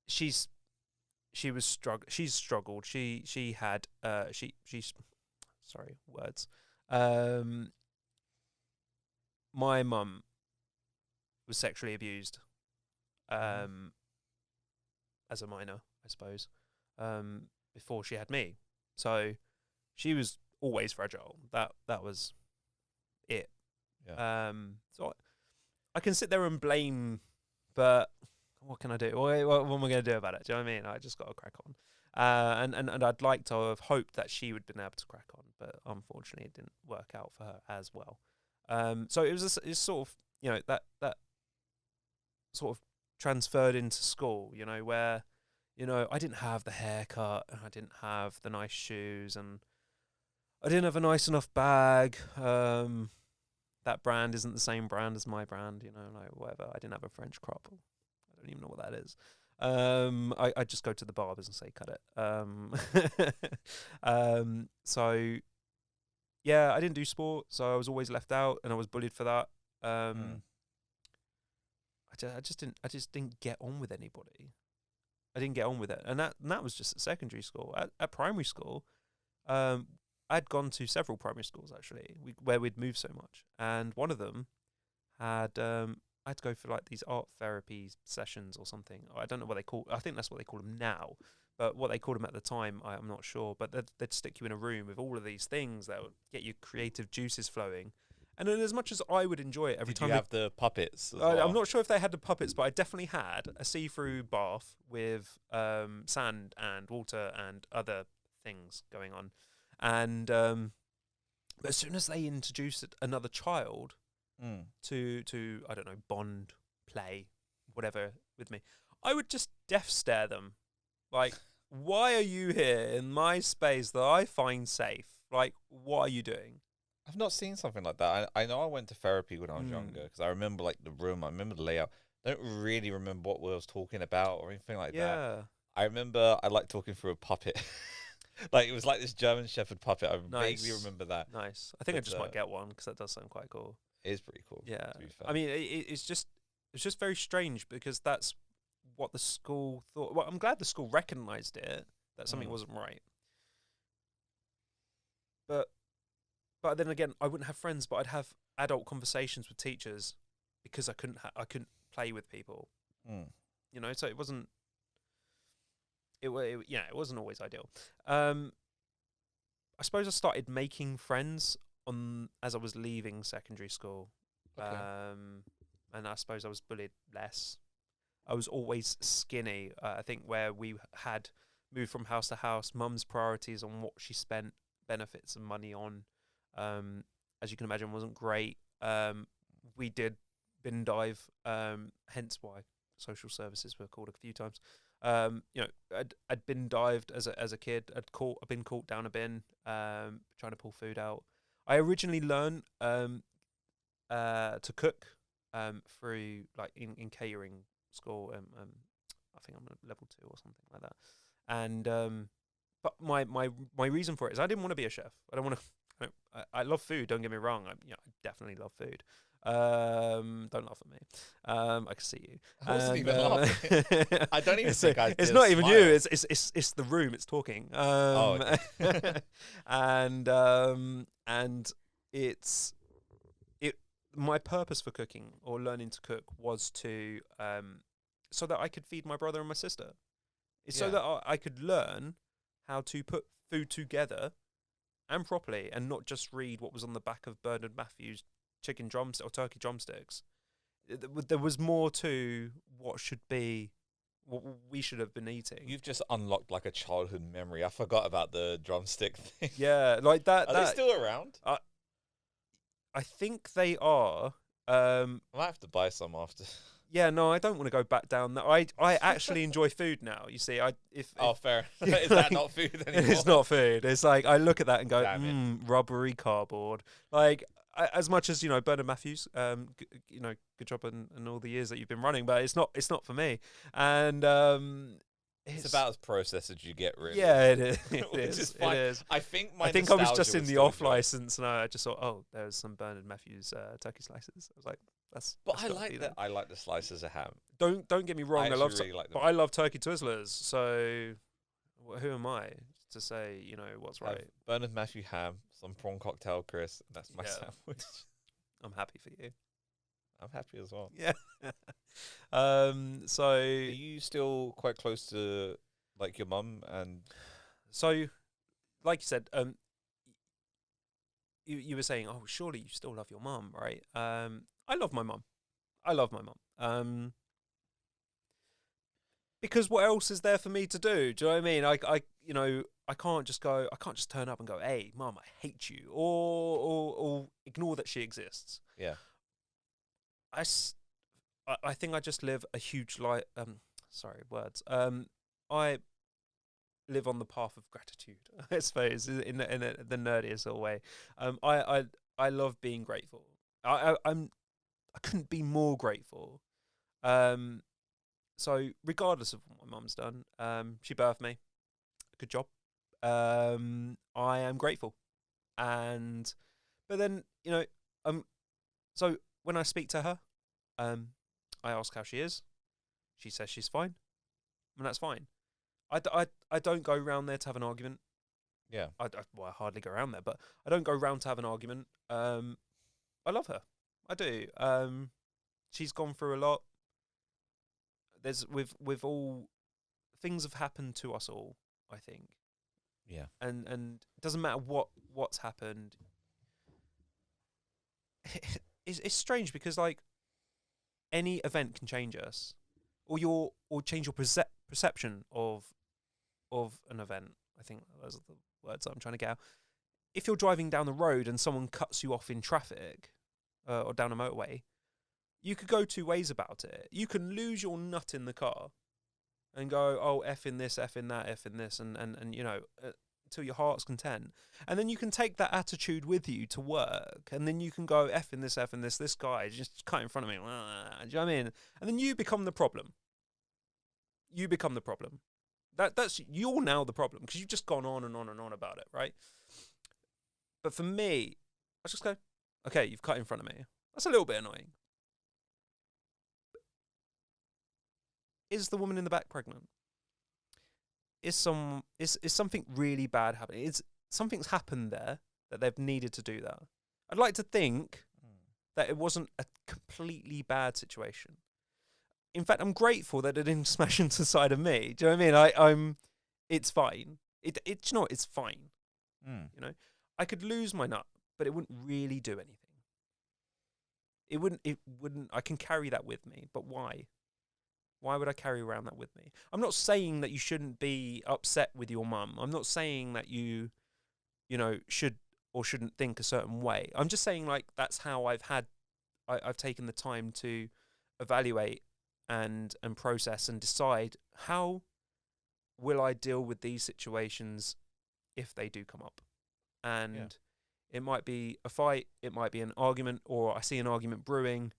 she's struggled. She had she's sorry, words. My mum was sexually abused as a minor, I suppose, before she had me. So she was always fragile. That was it. Yeah. So I can sit there and blame, but what can I do? What am I going to do about it? Do you know what I mean? I just got to crack on. And I'd like to have hoped that she would have been able to crack on, but unfortunately it didn't work out for her as well. So it's sort of that sort of transferred into school, where I didn't have the haircut and I didn't have the nice shoes and I didn't have a nice enough bag. That brand isn't the same brand as my brand, like whatever. I didn't have a French crop. I don't even know what that is. I just go to the barbers and say cut it. So yeah, I didn't do sport, so I was always left out, and I was bullied for that. I just didn't get on with anybody. I didn't get on with it, and that was just at secondary school. At primary school, I'd gone to several primary schools actually, where we'd moved so much, and one of them had I had to go for like these art therapy sessions or something. I don't know what they call. I think that's what they call them now, but what they called them at the time, I'm not sure. But they'd stick you in a room with all of these things that would get your creative juices flowing. And then, as much as I would enjoy it every Did time, you have the puppets as well? I'm not sure if they had the puppets, but I definitely had a see-through bath with sand and water and other things going on. And but as soon as they introduced another child to I don't know, bond, play, whatever with me, I would just death stare them, like, why are you here in my space that I find safe? Like, what are you doing? I've not seen something like that. I know I went to therapy when I was younger because I remember like the room. I remember the layout. I don't really remember what I was talking about or anything like that. Yeah, I remember I liked talking through a puppet. Like it was like this German Shepherd puppet. I nice. vaguely remember that. Nice. I think I But just might get one because that does sound quite cool. it is pretty cool. Yeah, To be fair. I mean, it's just very strange because that's what the school thought. Well, I'm glad the school recognised it, that something wasn't right. But then again, I wouldn't have friends, but I'd have adult conversations with teachers because I couldn't play with people. So it wasn't. It wasn't always ideal. I suppose I started making friends as I was leaving secondary school. Okay. And I suppose I was bullied less. I was always skinny. I think where we had moved from house to house, mum's priorities on what she spent benefits and money on, as you can imagine, wasn't great. We did bin dive, hence why social services were called a few times. I'd bin dived as a kid. I'd been caught down a bin, trying to pull food out. I originally learned to cook through like in catering school. I think I'm at level 2 or something like that, and but my reason for it is I didn't want to be a chef. I don't want to. I love food. Don't get me wrong. I definitely love food. Don't laugh at me. I can see you. I wasn't even laughing. I don't even think I did. It's not even smile. you. It's the room. It's talking. Okay. And it's my purpose for cooking or learning to cook was to so that I could feed my brother and my sister. It's so Yeah. that I could learn how to put food together and properly, and not just read what was on the back of Bernard Matthews' chicken drumstick or turkey drumsticks. There was more to what we should have been eating. You've just unlocked like a childhood memory. I forgot about the drumstick thing. Yeah, like that. Are they still around? I think they are. I might have to buy some after. Yeah, no, I don't want to go back down that. I actually enjoy food now. You see, Oh, fair. Yeah, Is that not food anymore? It's not food. It's like I look at that and go, Damn rubbery cardboard. Like as much as Bernard Matthews, good job in all the years that you've been running, but it's not for me. And It's about as processed as you get, really. yeah, it is. It Which is. is fine. It is. I think I was just in the still off enjoy it. license, and I just thought, oh, there's some Bernard Matthews turkey slices. I was like, that's. But that's I gotta like be that. there. I like the slices of ham. Don't get me wrong. I actually love, really like them. but I love turkey Twizzlers. So, who am I to say what's Have right? Bernard Matthew ham, some prawn cocktail, Chris. And that's my Yeah. sandwich. I'm happy for you. I'm happy as well. Yeah. So Are you still quite close to like your mum and? So, like you said, you were saying, oh, surely you still love your mum, right? I love my mum. I love my mum. Because what else is there for me to do? Do you know what I mean? I can't just turn up and go, hey, mum, I hate you, or ignore that she exists. Yeah. I think I just live a huge life. Sorry, words. I live on the path of gratitude, I suppose, in the nerdiest sort of way. I love being grateful. I couldn't be more grateful. So regardless of what my mum's done, she birthed me. Good job. I am grateful, but then so when I speak to her, I ask how she is. She says she's fine, and that's fine. I don't go round there to have an argument. Yeah. I hardly go around there, but I don't go round to have an argument. I love her. I do. She's gone through a lot. There's with all things have happened to us all, I think. Yeah. And it doesn't matter what's happened. It's strange because like any event can change us, or change your perception of an event. I think those are the words that I'm trying to get out. If you're driving down the road and someone cuts you off in traffic, or down a motorway, you could go two ways about it. You can lose your nut in the car and go, oh, F in this, F in that, F in this, and until your heart's content. And then you can take that attitude with you to work, and then you can go, F in this, this guy just cut in front of me. Do you know what I mean? And then you become the problem. You become the problem. That's you're now the problem because you've just gone on and on and on about it, right? But for me, I just go, okay, you've cut in front of me. That's a little bit annoying. Is the woman in the back pregnant? Is something really bad happening? Is something's happened there that they've needed to do that? I'd like to think that it wasn't a completely bad situation. In fact, I'm grateful that it didn't smash into the side of me. Do you know what I mean? I'm. It's fine. It's not. It's fine. You know, I could lose my nut, but it wouldn't really do anything. It wouldn't. I can carry that with me, but why? Why would I carry around that with me? I'm not saying that you shouldn't be upset with your mum. I'm not saying that you should or shouldn't think a certain way. I'm just saying like that's how I've taken the time to evaluate and process and decide how will I deal with these situations if they do come up. And it might be a fight, it might be an argument, or I see an argument brewing.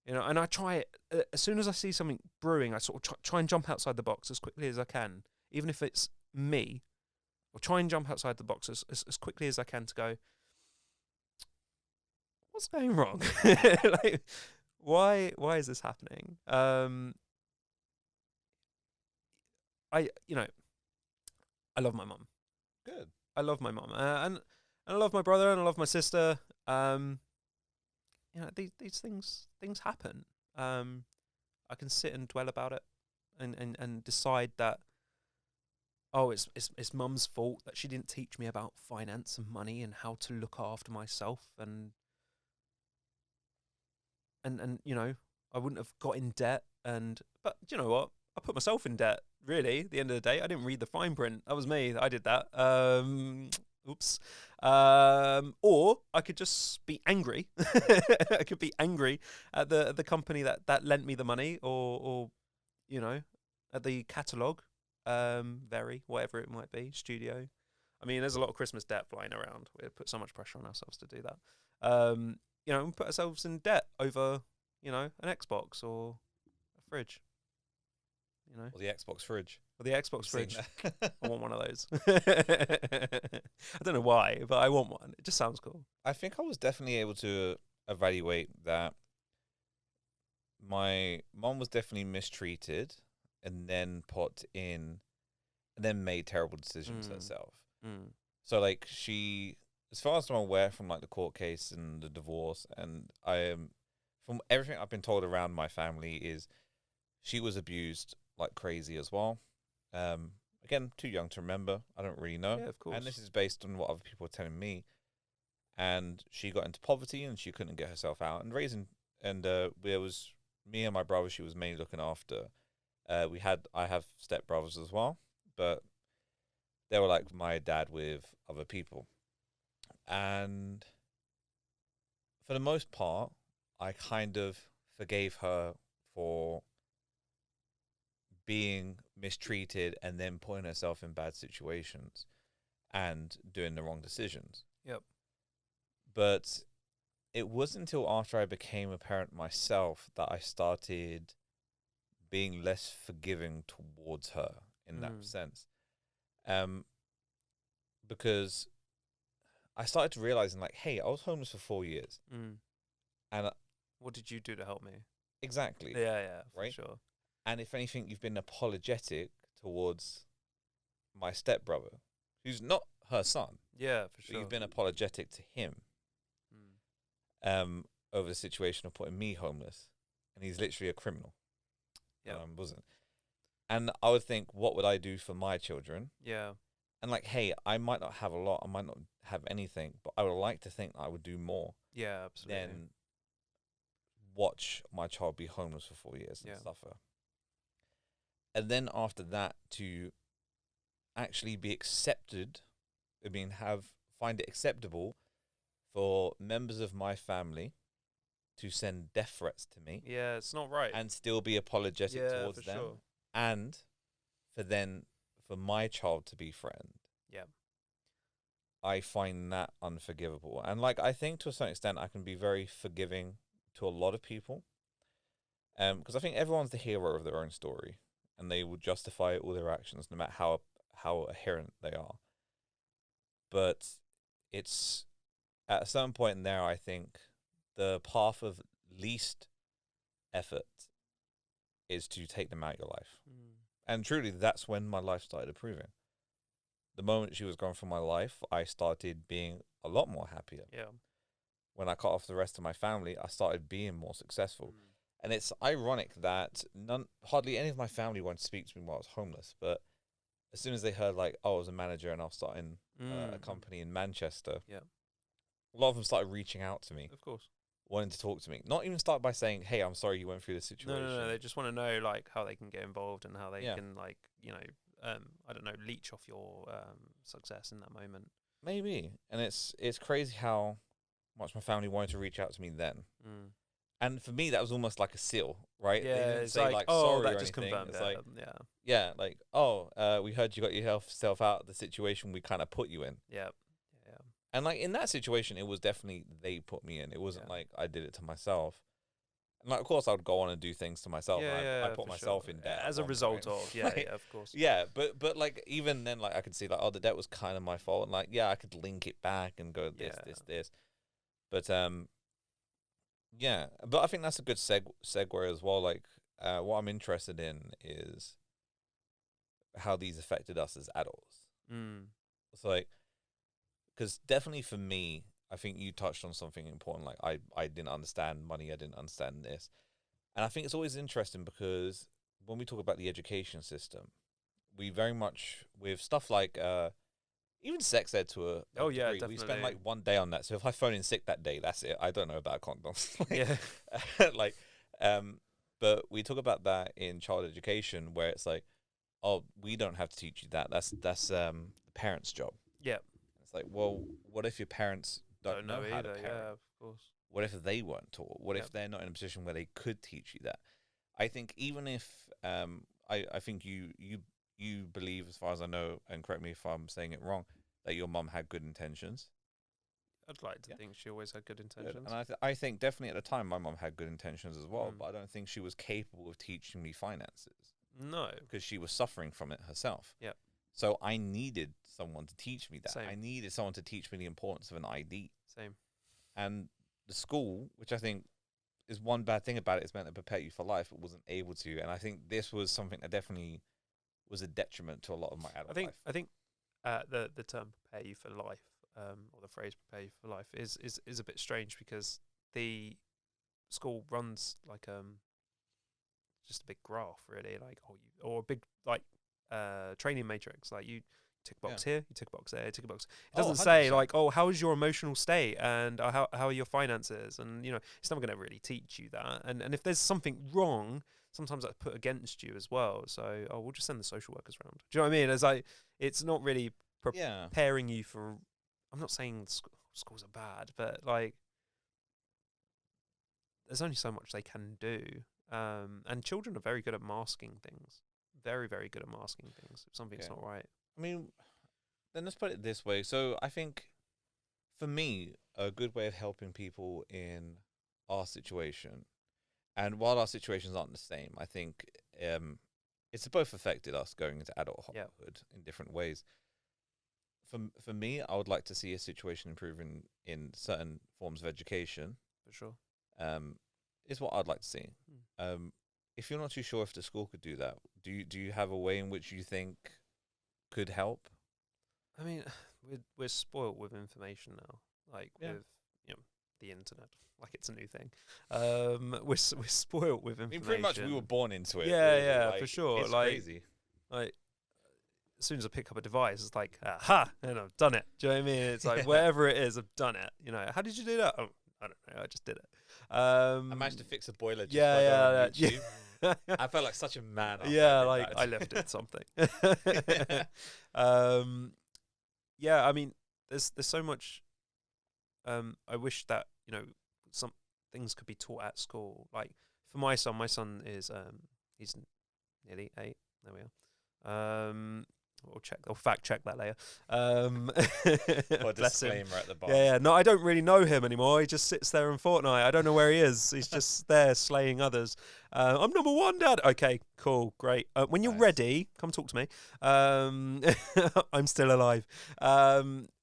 And I try it as soon as I see something brewing. I sort of try and jump outside the box as quickly as I can, even if it's me. or try and jump outside the box as quickly as I can to go, what's going wrong? Like, why is this happening? I you know I love my mum. Good. I love my mum, and I love my brother, and I love my sister. These things happen. I can sit and dwell about it, and decide that, oh, it's mum's fault that she didn't teach me about finance and money and how to look after myself, and I wouldn't have got in debt. But you know what? I put myself in debt. Really, at the end of the day, I didn't read the fine print. That was me. I did that. Oops. Or I could just be angry. I could be angry at the company that lent me the money, or at the catalogue, whatever it might be, studio. I mean, there's a lot of Christmas debt flying around. We put so much pressure on ourselves to do that. We put ourselves in debt over, an Xbox or a fridge. Or the Xbox fridge. Or the Xbox fridge. I want one of those. I don't know why, but I want one. It just sounds cool. I think I was definitely able to evaluate that my mom was definitely mistreated and then put in and then made terrible decisions herself. So, like, she, as far as I'm aware from, like, the court case and the divorce, and from everything I've been told around my family, is she was abused like crazy as well. Again, too young to remember. I don't really know. Yeah, of course. And this is based on what other people are telling me. And she got into poverty and she couldn't get herself out. And it was me and my brother she was mainly looking after. I have stepbrothers as well, but they were like my dad with other people. And for the most part, I kind of forgave her for being mistreated and then putting herself in bad situations and doing the wrong decisions. Yep. But it wasn't until after I became a parent myself that I started being less forgiving towards her in that sense. Because I started to realizing, like, hey, I was homeless for 4 years. And what did you do to help me? Exactly. Yeah, right? for sure. And if anything, you've been apologetic towards my stepbrother, who's not her son. Yeah, for sure. But you've been apologetic to him over the situation of putting me homeless. And he's literally a criminal. Yeah. Wasn't. And I would think, what would I do for my children? Yeah. And like, hey, I might not have a lot, I might not have anything, but I would like to think I would do more. Yeah, absolutely. Than watch my child be homeless for 4 years and suffer. And then after that, to actually be accepted, find it acceptable for members of my family to send death threats to me. Yeah, it's not right. And still be apologetic towards them. Sure. And for my child to be threatened. Yeah. I find that unforgivable. And like, I think to a certain extent, I can be very forgiving to a lot of people. Because I think everyone's the hero of their own story. And they will justify all their actions, no matter how adherent they are. But it's at a certain point in there, I think the path of least effort is to take them out of your life. And truly, that's when my life started improving. The moment she was gone from my life, I started being a lot more happier. Yeah. When I cut off the rest of my family, I started being more successful. And it's ironic that hardly any of my family wanted to speak to me while I was homeless. But as soon as they heard, like, I was a manager and I was starting a company in Manchester, a lot of them started reaching out to me. Of course. Wanting to talk to me. Not even start by saying, hey, I'm sorry you went through this situation. No. They just want to know, like, how they can get involved and how they can, like, I don't know, leech off your success in that moment. Maybe. And it's crazy how much my family wanted to reach out to me then. And for me, that was almost like a seal, right? Yeah, they didn't it's say, like, sorry that or just anything. confirmed It's it. like, we heard you got yourself out of the situation we kind of put you in. Yeah. And like in that situation, it was definitely they put me in. It wasn't like I did it to myself. And like, of course, I would go on and do things to myself. Yeah, And I yeah, put for myself sure. in debt As at a one result point. of, yeah, Like, yeah, of course. yeah, but like even then, like I could see like, oh, the debt was kind of my fault. And like, yeah, I could link it back and go Yeah. this. But yeah. But I think that's a good segue as well. Like, what I'm interested in is how these affected us as adults. Mm. So like, because definitely for me, I think you touched on something important. Like I didn't understand money. I didn't understand this. And I think it's always interesting because when we talk about the education system, we very much with stuff like even sex ed to a Oh, yeah, degree, we spend definitely. like one day on that. So if I phone in sick that day, that's it. I don't know about condoms. Yeah. Like, but we talk about that in child education where it's like, oh, we don't have to teach you that. That's the parents' job. Yeah. It's like, well, what if your parents don't know how to either. parent? Yeah, of course. What if they weren't taught? What Yep. if they're not in a position where they could teach you that? I think even if I think you believe, as far as I know, and correct me if I'm saying it wrong, that your mum had good intentions. I'd like to Yeah. think she always had good Good. intentions. And I think definitely at the time my mum had good intentions as well, Mm. but I don't think she was capable of teaching me finances No. because she was suffering from it herself. Yep. So I needed someone to teach me that. Same. I needed someone to teach me the importance of an ID. Same. And the school, which I think is one bad thing about it, is meant to prepare you for life, but wasn't able to. And I think this was something that definitely was a detriment to a lot of my adult life. I think the term "prepare you for life" or the phrase "prepare you for life" is a bit strange because the school runs like just a big graph, really, like or a big like training matrix. Like you tick a box here, you tick a box there, you tick a box. It doesn't say 100%. like, oh, how's your emotional state and how are your finances, and it's not going to really teach you that. And if there's something wrong, sometimes that's put against you as well. So we'll just send the social workers around. Do you know what I mean? It's like it's not really Yeah. preparing you for. I'm not saying schools are bad, but like there's only so much they can do. And children are very good at masking things. Very, very good at masking things if something's not right. I mean, then let's put it this way. So I think, for me, a good way of helping people in our situation, and while our situations aren't the same, I think it's both affected us going into adulthood in different ways. For me, I would like to see a situation improving in certain forms of education. For sure. Is what I'd like to see. If you're not too sure if the school could do that, do you have a way in which you think could help? I mean, we're spoilt with information now, like with the internet, like it's a new thing. We're spoilt with information. I mean, pretty much we were born into it. Yeah, really. yeah, Like, for sure. It's like, crazy. Like as soon as I pick up a device, it's like, aha, and I've done it. Do you know what I mean? It's like wherever it is, I've done it. How did you do that? Oh, I don't know. I just did it. I managed to fix a boiler. Just yeah. I felt like such a man. Yeah, like I lifted something. Yeah, I mean, there's so much. I wish that some things could be taught at school. Like for my son is he's nearly 8. There we are. We'll fact check that later. Or disclaimer at the bottom. Yeah. No, I don't really know him anymore. He just sits there in Fortnite. I don't know where he is. He's just there slaying others. I'm number 1, Dad. Okay, cool, great. When you're ready, come talk to me. I'm still alive.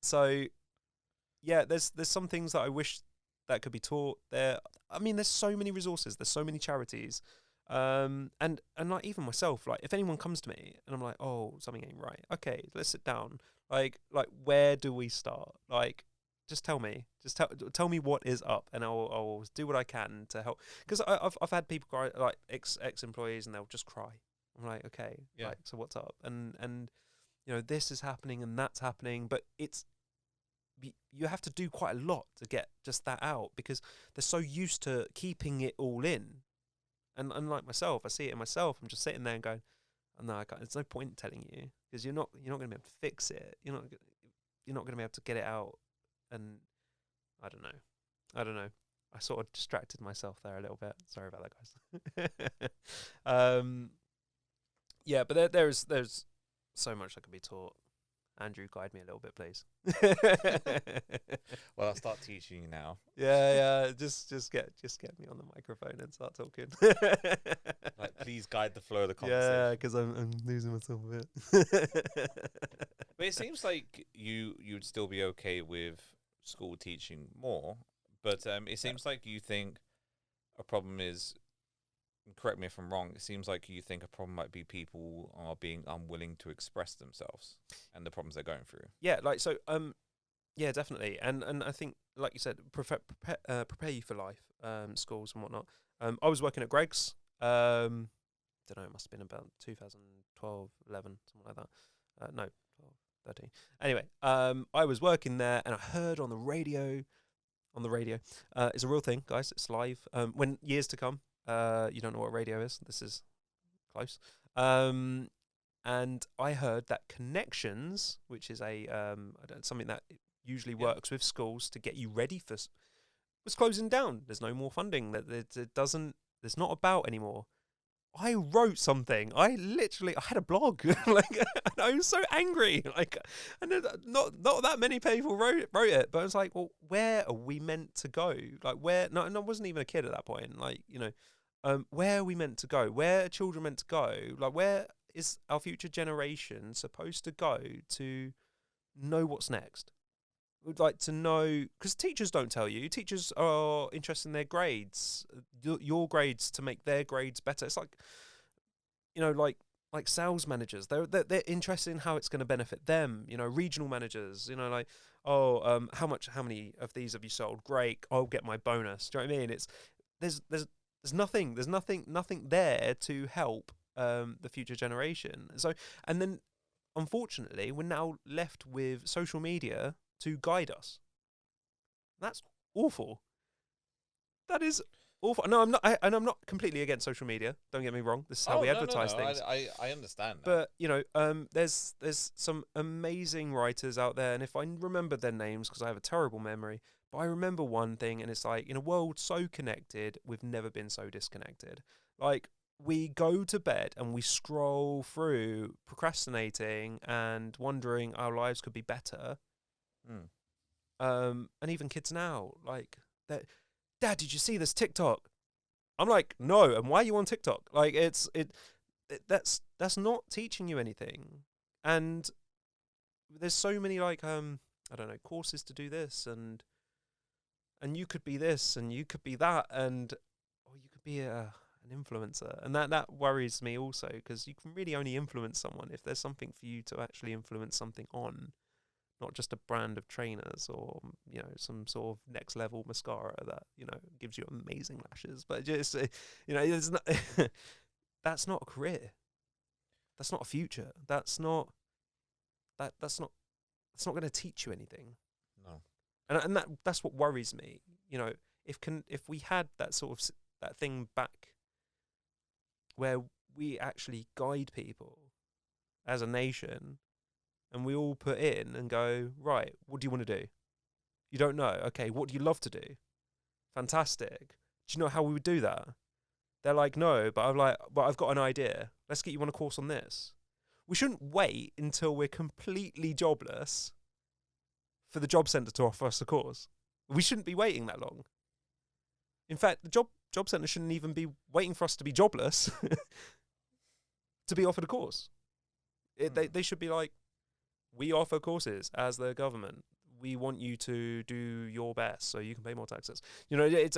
So yeah, there's some things that I wish that could be taught there. I mean, there's so many resources. There's so many charities. And like even myself, like if anyone comes to me and I'm like, oh, something ain't right. Okay, let's sit down. Like where do we start? Like, just tell me. Just tell me what is up, and I'll do what I can to help. Because I've had people cry, like ex employees, and they'll just cry. I'm like, okay, like so what's up? And this is happening and that's happening, but you have to do quite a lot to get just that out because they're so used to keeping it all in. And unlike myself, I see it in myself. I'm just sitting there and going, oh, "No, I can't. There's no point telling you because you're not going to be able to fix it. You're not going to be able to get it out." And I don't know. I sort of distracted myself there a little bit. Sorry about that, guys. Yeah, but there's so much that can be taught. Andrew, guide me a little bit, please. Well, I'll start teaching you now. Yeah. Just get me on the microphone and start talking. Like, please guide the flow of the conversation. Yeah, because I'm losing myself a bit. But it seems like you'd still be okay with school teaching more. But it seems like you think a problem is, correct me if I'm wrong, it seems like you think a problem might be people are being unwilling to express themselves and the problems they're going through. Yeah, yeah, definitely. And I think, like you said, prepare you for life, schools and whatnot. I was working at Greg's. Don't know, it must have been about 2012, 11, something like that. No, 12, 13. Anyway, I was working there and I heard on the radio, it's a real thing, guys. It's live. When years to come, you don't know what radio is. This is close. And I heard that Connections, which is something that usually works with schools to get you ready for, was closing down. There's no more funding. That it doesn't. There's not about anymore. I wrote something. I had a blog. Like, I was so angry. Like, and not that many people wrote it, but I was like, well, where are we meant to go? Like, where? No, I wasn't even a kid at that point. Like, where are we meant to go? Where are children meant to go? Like, where is our future generation supposed to go to know what's next? Would like to know, because teachers don't tell you. Teachers are interested in their grades, your grades, to make their grades better. It's like, like sales managers. They're interested in how it's going to benefit them. Regional managers. Like, how many of these have you sold? Great, I'll get my bonus. Do you know what I mean? It's there's nothing there to help the future generation. So, and then unfortunately, we're now left with social media to guide us. That's awful. That is awful. No, I'm not. I'm not completely against social media. Don't get me wrong. This is how we advertise things. I understand that. But there's some amazing writers out there, and if I remember their names, because I have a terrible memory, but I remember one thing, and it's like, in a world so connected, we've never been so disconnected. Like, we go to bed and we scroll through, procrastinating and wondering our lives could be better. And even kids now, like, Dad, did you see this TikTok? I'm like, no. And why are you on TikTok? Like, that's not teaching you anything. And there's so many, like, I don't know, courses to do this, and you could be this, and you could be that, or you could be an influencer. And that worries me also, because you can really only influence someone if there's something for you to actually influence something on. Not just a brand of trainers or, some sort of next level mascara that, gives you amazing lashes. But just, it's not, that's not a career. That's not a future. That's not going to teach you anything. No. And that's what worries me. If we had that sort of, that thing back where we actually guide people as a nation, and we all put in and go, right, what do you want to do? You don't know. Okay, what do you love to do? Fantastic. Do you know how we would do that? They're like, no, but I've got an idea. Let's get you on a course on this. We shouldn't wait until we're completely jobless for the job centre to offer us a course. We shouldn't be waiting that long. In fact, the job centre shouldn't even be waiting for us to be jobless to be offered a course. They should be like, we offer courses as the government. We want you to do your best so you can pay more taxes. It's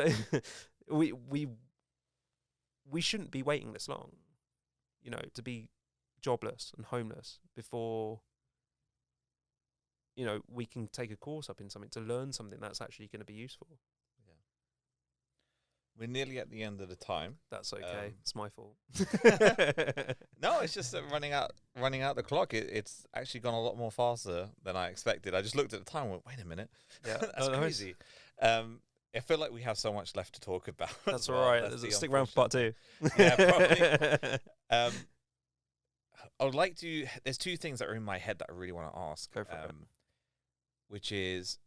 we shouldn't be waiting this long, to be jobless and homeless before, we can take a course up in something to learn something that's actually going to be useful. Yeah. We're nearly at the end of the time. That's okay. It's my fault. No, it's just running out the clock. It's actually gone a lot more faster than I expected. I just looked at the time and went, wait a minute. Yeah, that's crazy. I feel like we have so much left to talk about. That's all right. Stick around for part 2. Yeah, probably. I would like to. There's 2 things that are in my head that I really want to ask. Go for it. Which is,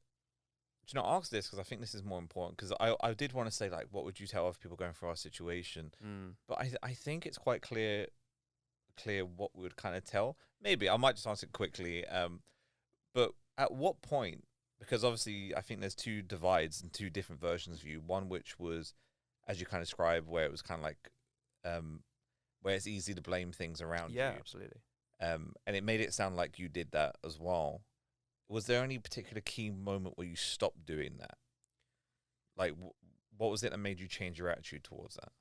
do you not ask this because I think this is more important, because I did want to say, like, what would you tell other people going through our situation? But I think it's quite clear what we would kind of tell. Maybe I might just answer it quickly. But at what point, because obviously I think there's two divides and two different versions of you. One which was, as you kind of described, where it was kind of like, where it's easy to blame things around Yeah, you. absolutely. And it made it sound like you did that as well. Was there any particular key moment where you stopped doing that? Like, what was it that made you change your attitude towards that?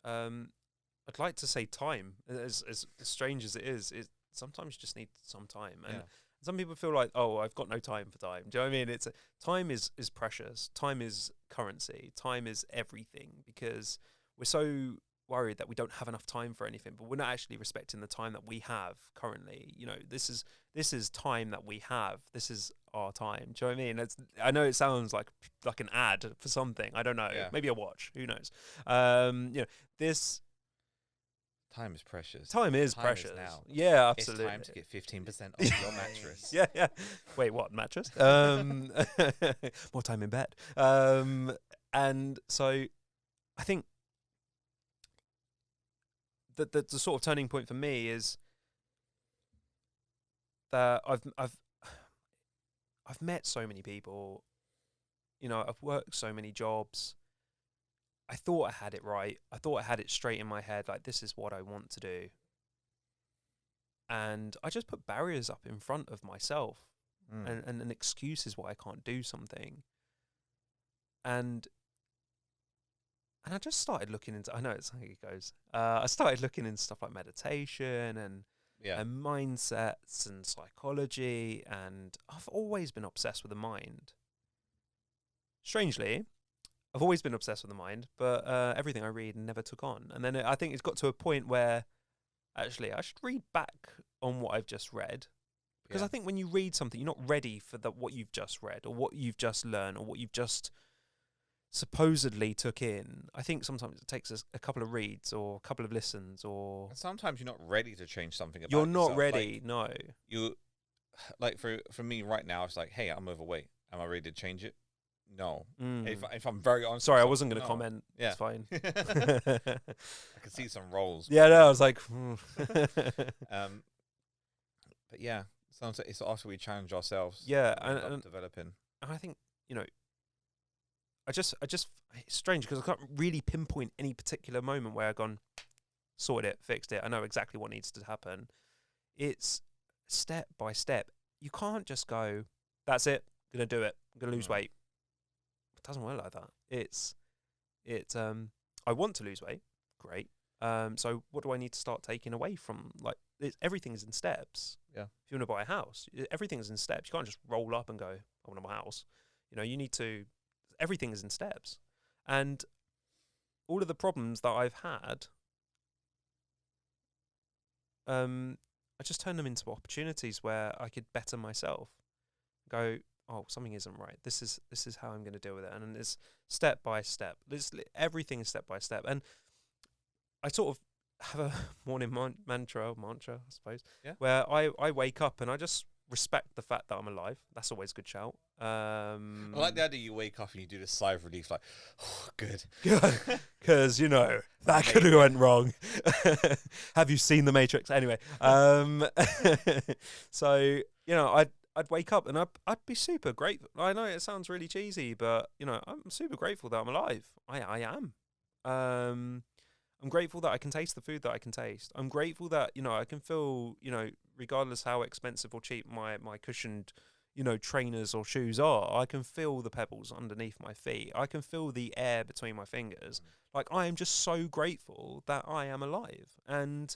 I'd like to say time. As strange as it is, sometimes you just need some time. And some people feel like, oh, I've got no time for time. Do you know what I mean? Time is precious. Time is currency. Time is everything, because we're so worried that we don't have enough time for anything, but we're not actually respecting the time that we have currently. You know, this is time that we have. This is our time. Do you know what I mean? I know it sounds like an ad for something. I don't know. Yeah. Maybe a watch. Who knows? This time is precious. Time is Time precious. Is now. Yeah, absolutely. It's time to get 15% off your mattress. Yeah. Wait, what mattress? More time in bed. And so, I think that the sort of turning point for me is that I've met so many people. You know, I've worked so many jobs. I thought I had it right. I thought I had it straight in my head, like, this is what I want to do. And I just put barriers up in front of myself and excuses why I can't do something. And I just started looking into, I know it's how it goes. I started looking into stuff like meditation and mindsets and psychology. And I've always been obsessed with the mind. Strangely, I've always been obsessed with the mind, but everything I read never took on. And then I think it's got to a point where actually I should read back on what I've just read. Because I think when you read something, you're not ready for what you've just read or what you've just learned or what you've just supposedly took in. I think sometimes it takes us a couple of reads or a couple of listens, or and sometimes you're not ready to change something about you're not yourself. ready. Like, no. You, like for me right now, it's like, hey, I'm overweight. Am I ready to change it? No. If I'm very honest. Sorry, I wasn't going to comment. Yeah. It's fine. I can see some rolls. Yeah, no, I was like, but yeah, sounds like it's after we challenge ourselves. Yeah, and developing. And I think, you know, I just it's strange because I can't really pinpoint any particular moment where I've gone, sorted it, fixed it. I know exactly what needs to happen. It's step by step. You can't just go, that's it, gonna do it, I'm gonna lose weight. It doesn't work like that. I want to lose weight, great. So what do I need to start taking away from, like, everything's in steps. Yeah. If you want to buy a house, everything's in steps. You can't just roll up and go, I want to buy a house. You know, you need to, everything is in steps. And all of the problems that I've had, I just turn them into opportunities where I could better myself. Go, oh, something isn't right. This is how I'm going to deal with it. And it's step by step. Everything is step by step. And I sort of have a morning mantra, I suppose, where I wake up and I just respect the fact that I'm alive. That's always a good shout. I like the idea you wake up and you do this sigh of relief, like, oh, good. Because, you know, that could have went wrong. Have you seen The Matrix? Anyway, so, you know, I'd wake up and I'd be super grateful. I know it sounds really cheesy, but, you know, I'm super grateful that I'm alive. I am. I'm grateful that I can taste the food that I can taste. I'm grateful that, you know, I can feel, you know, regardless how expensive or cheap my cushioned, you know, trainers or shoes are, I can feel the pebbles underneath my feet. I can feel the air between my fingers. Like, I am just so grateful that I am alive. And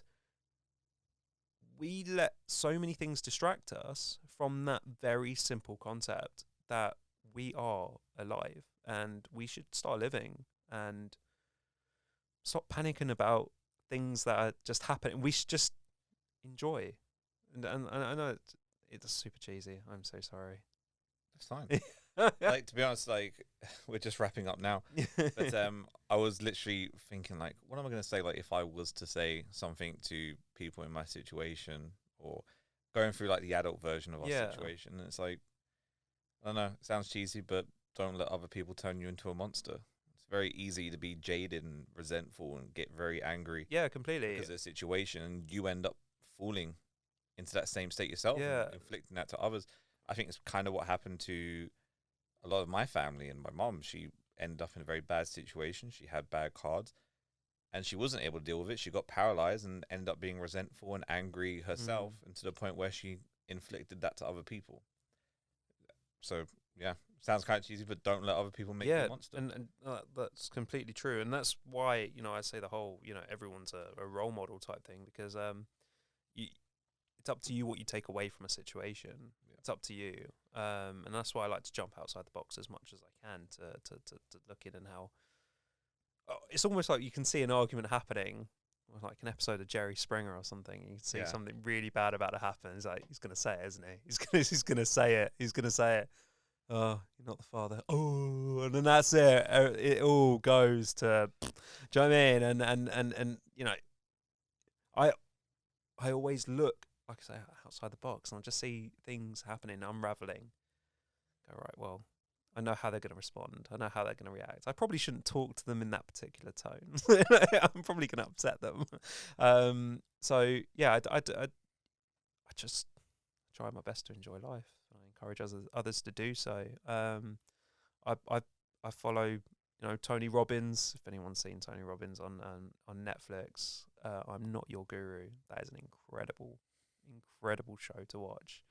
we let so many things distract us from that very simple concept that we are alive and we should start living and stop panicking about things that are just happening. We should just enjoy. And I know it's super cheesy. I'm so sorry. That's fine. Like, to be honest, like, we're just wrapping up now. But I was literally thinking, like, what am I going to say? Like, if I was to say something to people in my situation or going through, like, the adult version of our situation. And it's like, I don't know, it sounds cheesy, but don't let other people turn you into a monster. Very easy to be jaded and resentful and get very angry. Yeah, completely. Because of the situation, and you end up falling into that same state yourself, yeah, and inflicting that to others. I think it's kind of what happened to a lot of my family and my mom. She ended up in a very bad situation. She had bad cards, and she wasn't able to deal with it. She got paralyzed and ended up being resentful and angry herself, and to the point where she inflicted that to other people. So yeah, sounds kind of cheesy, but don't let other people make you a monster. And that's completely true, and that's why, you know, I say the whole, you know, everyone's a role model type thing, because it's up to you what you take away from a situation. Yeah. It's up to you, and that's why I like to jump outside the box as much as I can to look in, and how it's almost like you can see an argument happening, like an episode of Jerry Springer or something. You can see something really bad about to happen. He's like, he's gonna say it, isn't he? He's gonna say it. He's gonna say it. Oh, you're not the father. Oh, and then that's it. It all goes to, do you know what I mean? And you know, I always look, like I say, outside the box, and I just see things happening, unraveling. Go, right, well, I know how they're going to respond. I know how they're going to react. I probably shouldn't talk to them in that particular tone. I'm probably going to upset them. So yeah, I just try my best to enjoy life. I encourage others to do so. I follow, you know, Tony Robbins. If anyone's seen Tony Robbins on Netflix, I'm Not Your Guru. That is an incredible show to watch.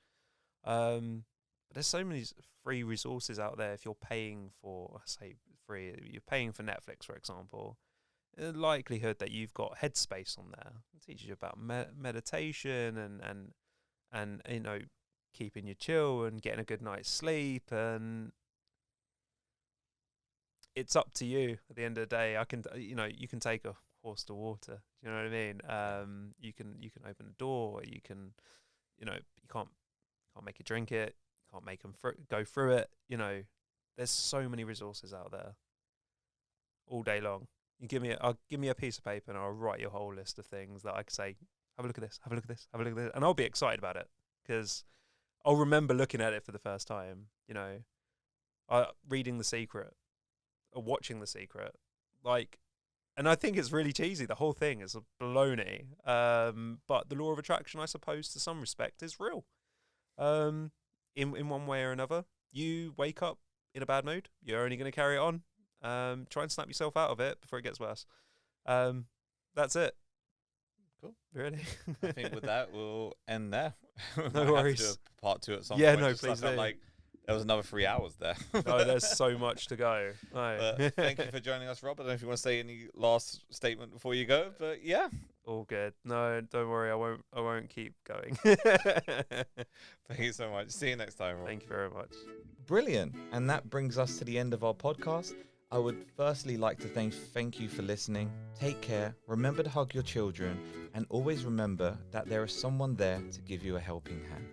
But there's so many free resources out there. If you're paying for, say free, you're paying for Netflix, for example, the likelihood that you've got Headspace on there. It teaches you about meditation and you know, keeping you chill and getting a good night's sleep, and it's up to you at the end of the day. You know, you can take a horse to water. Do you know what I mean? You can open a door. You can, you know, you can't make it drink it. You can't make them go through it. You know, there's so many resources out there all day long. Give me a piece of paper and I'll write you a whole list of things that I could say, have a look at this, have a look at this, have a look at this, and I'll be excited about it because I'll remember looking at it for the first time. You know, reading The Secret or watching The Secret, like. And I think it's really cheesy. The whole thing is a baloney. But the law of attraction, I suppose, to some respect, is real. In one way or another. You wake up in a bad mood, you're only going to carry it on. Try and snap yourself out of it before it gets worse. That's it. Cool. Really? I think with that, we'll end there. No worries. Have to do a part 2 at some point. Yeah, no, please do. Like, there was another 3 hours there. No, there's so much to go. No. But thank you for joining us, Rob. I don't know if you want to say any last statement before you go, but yeah. All good. No, don't worry. I won't keep going. Thank you so much. See you next time, Rob. Thank you very much. Brilliant. And that brings us to the end of our podcast. I would firstly like to thank you for listening. Take care. Remember to hug your children, and always remember that there is someone there to give you a helping hand.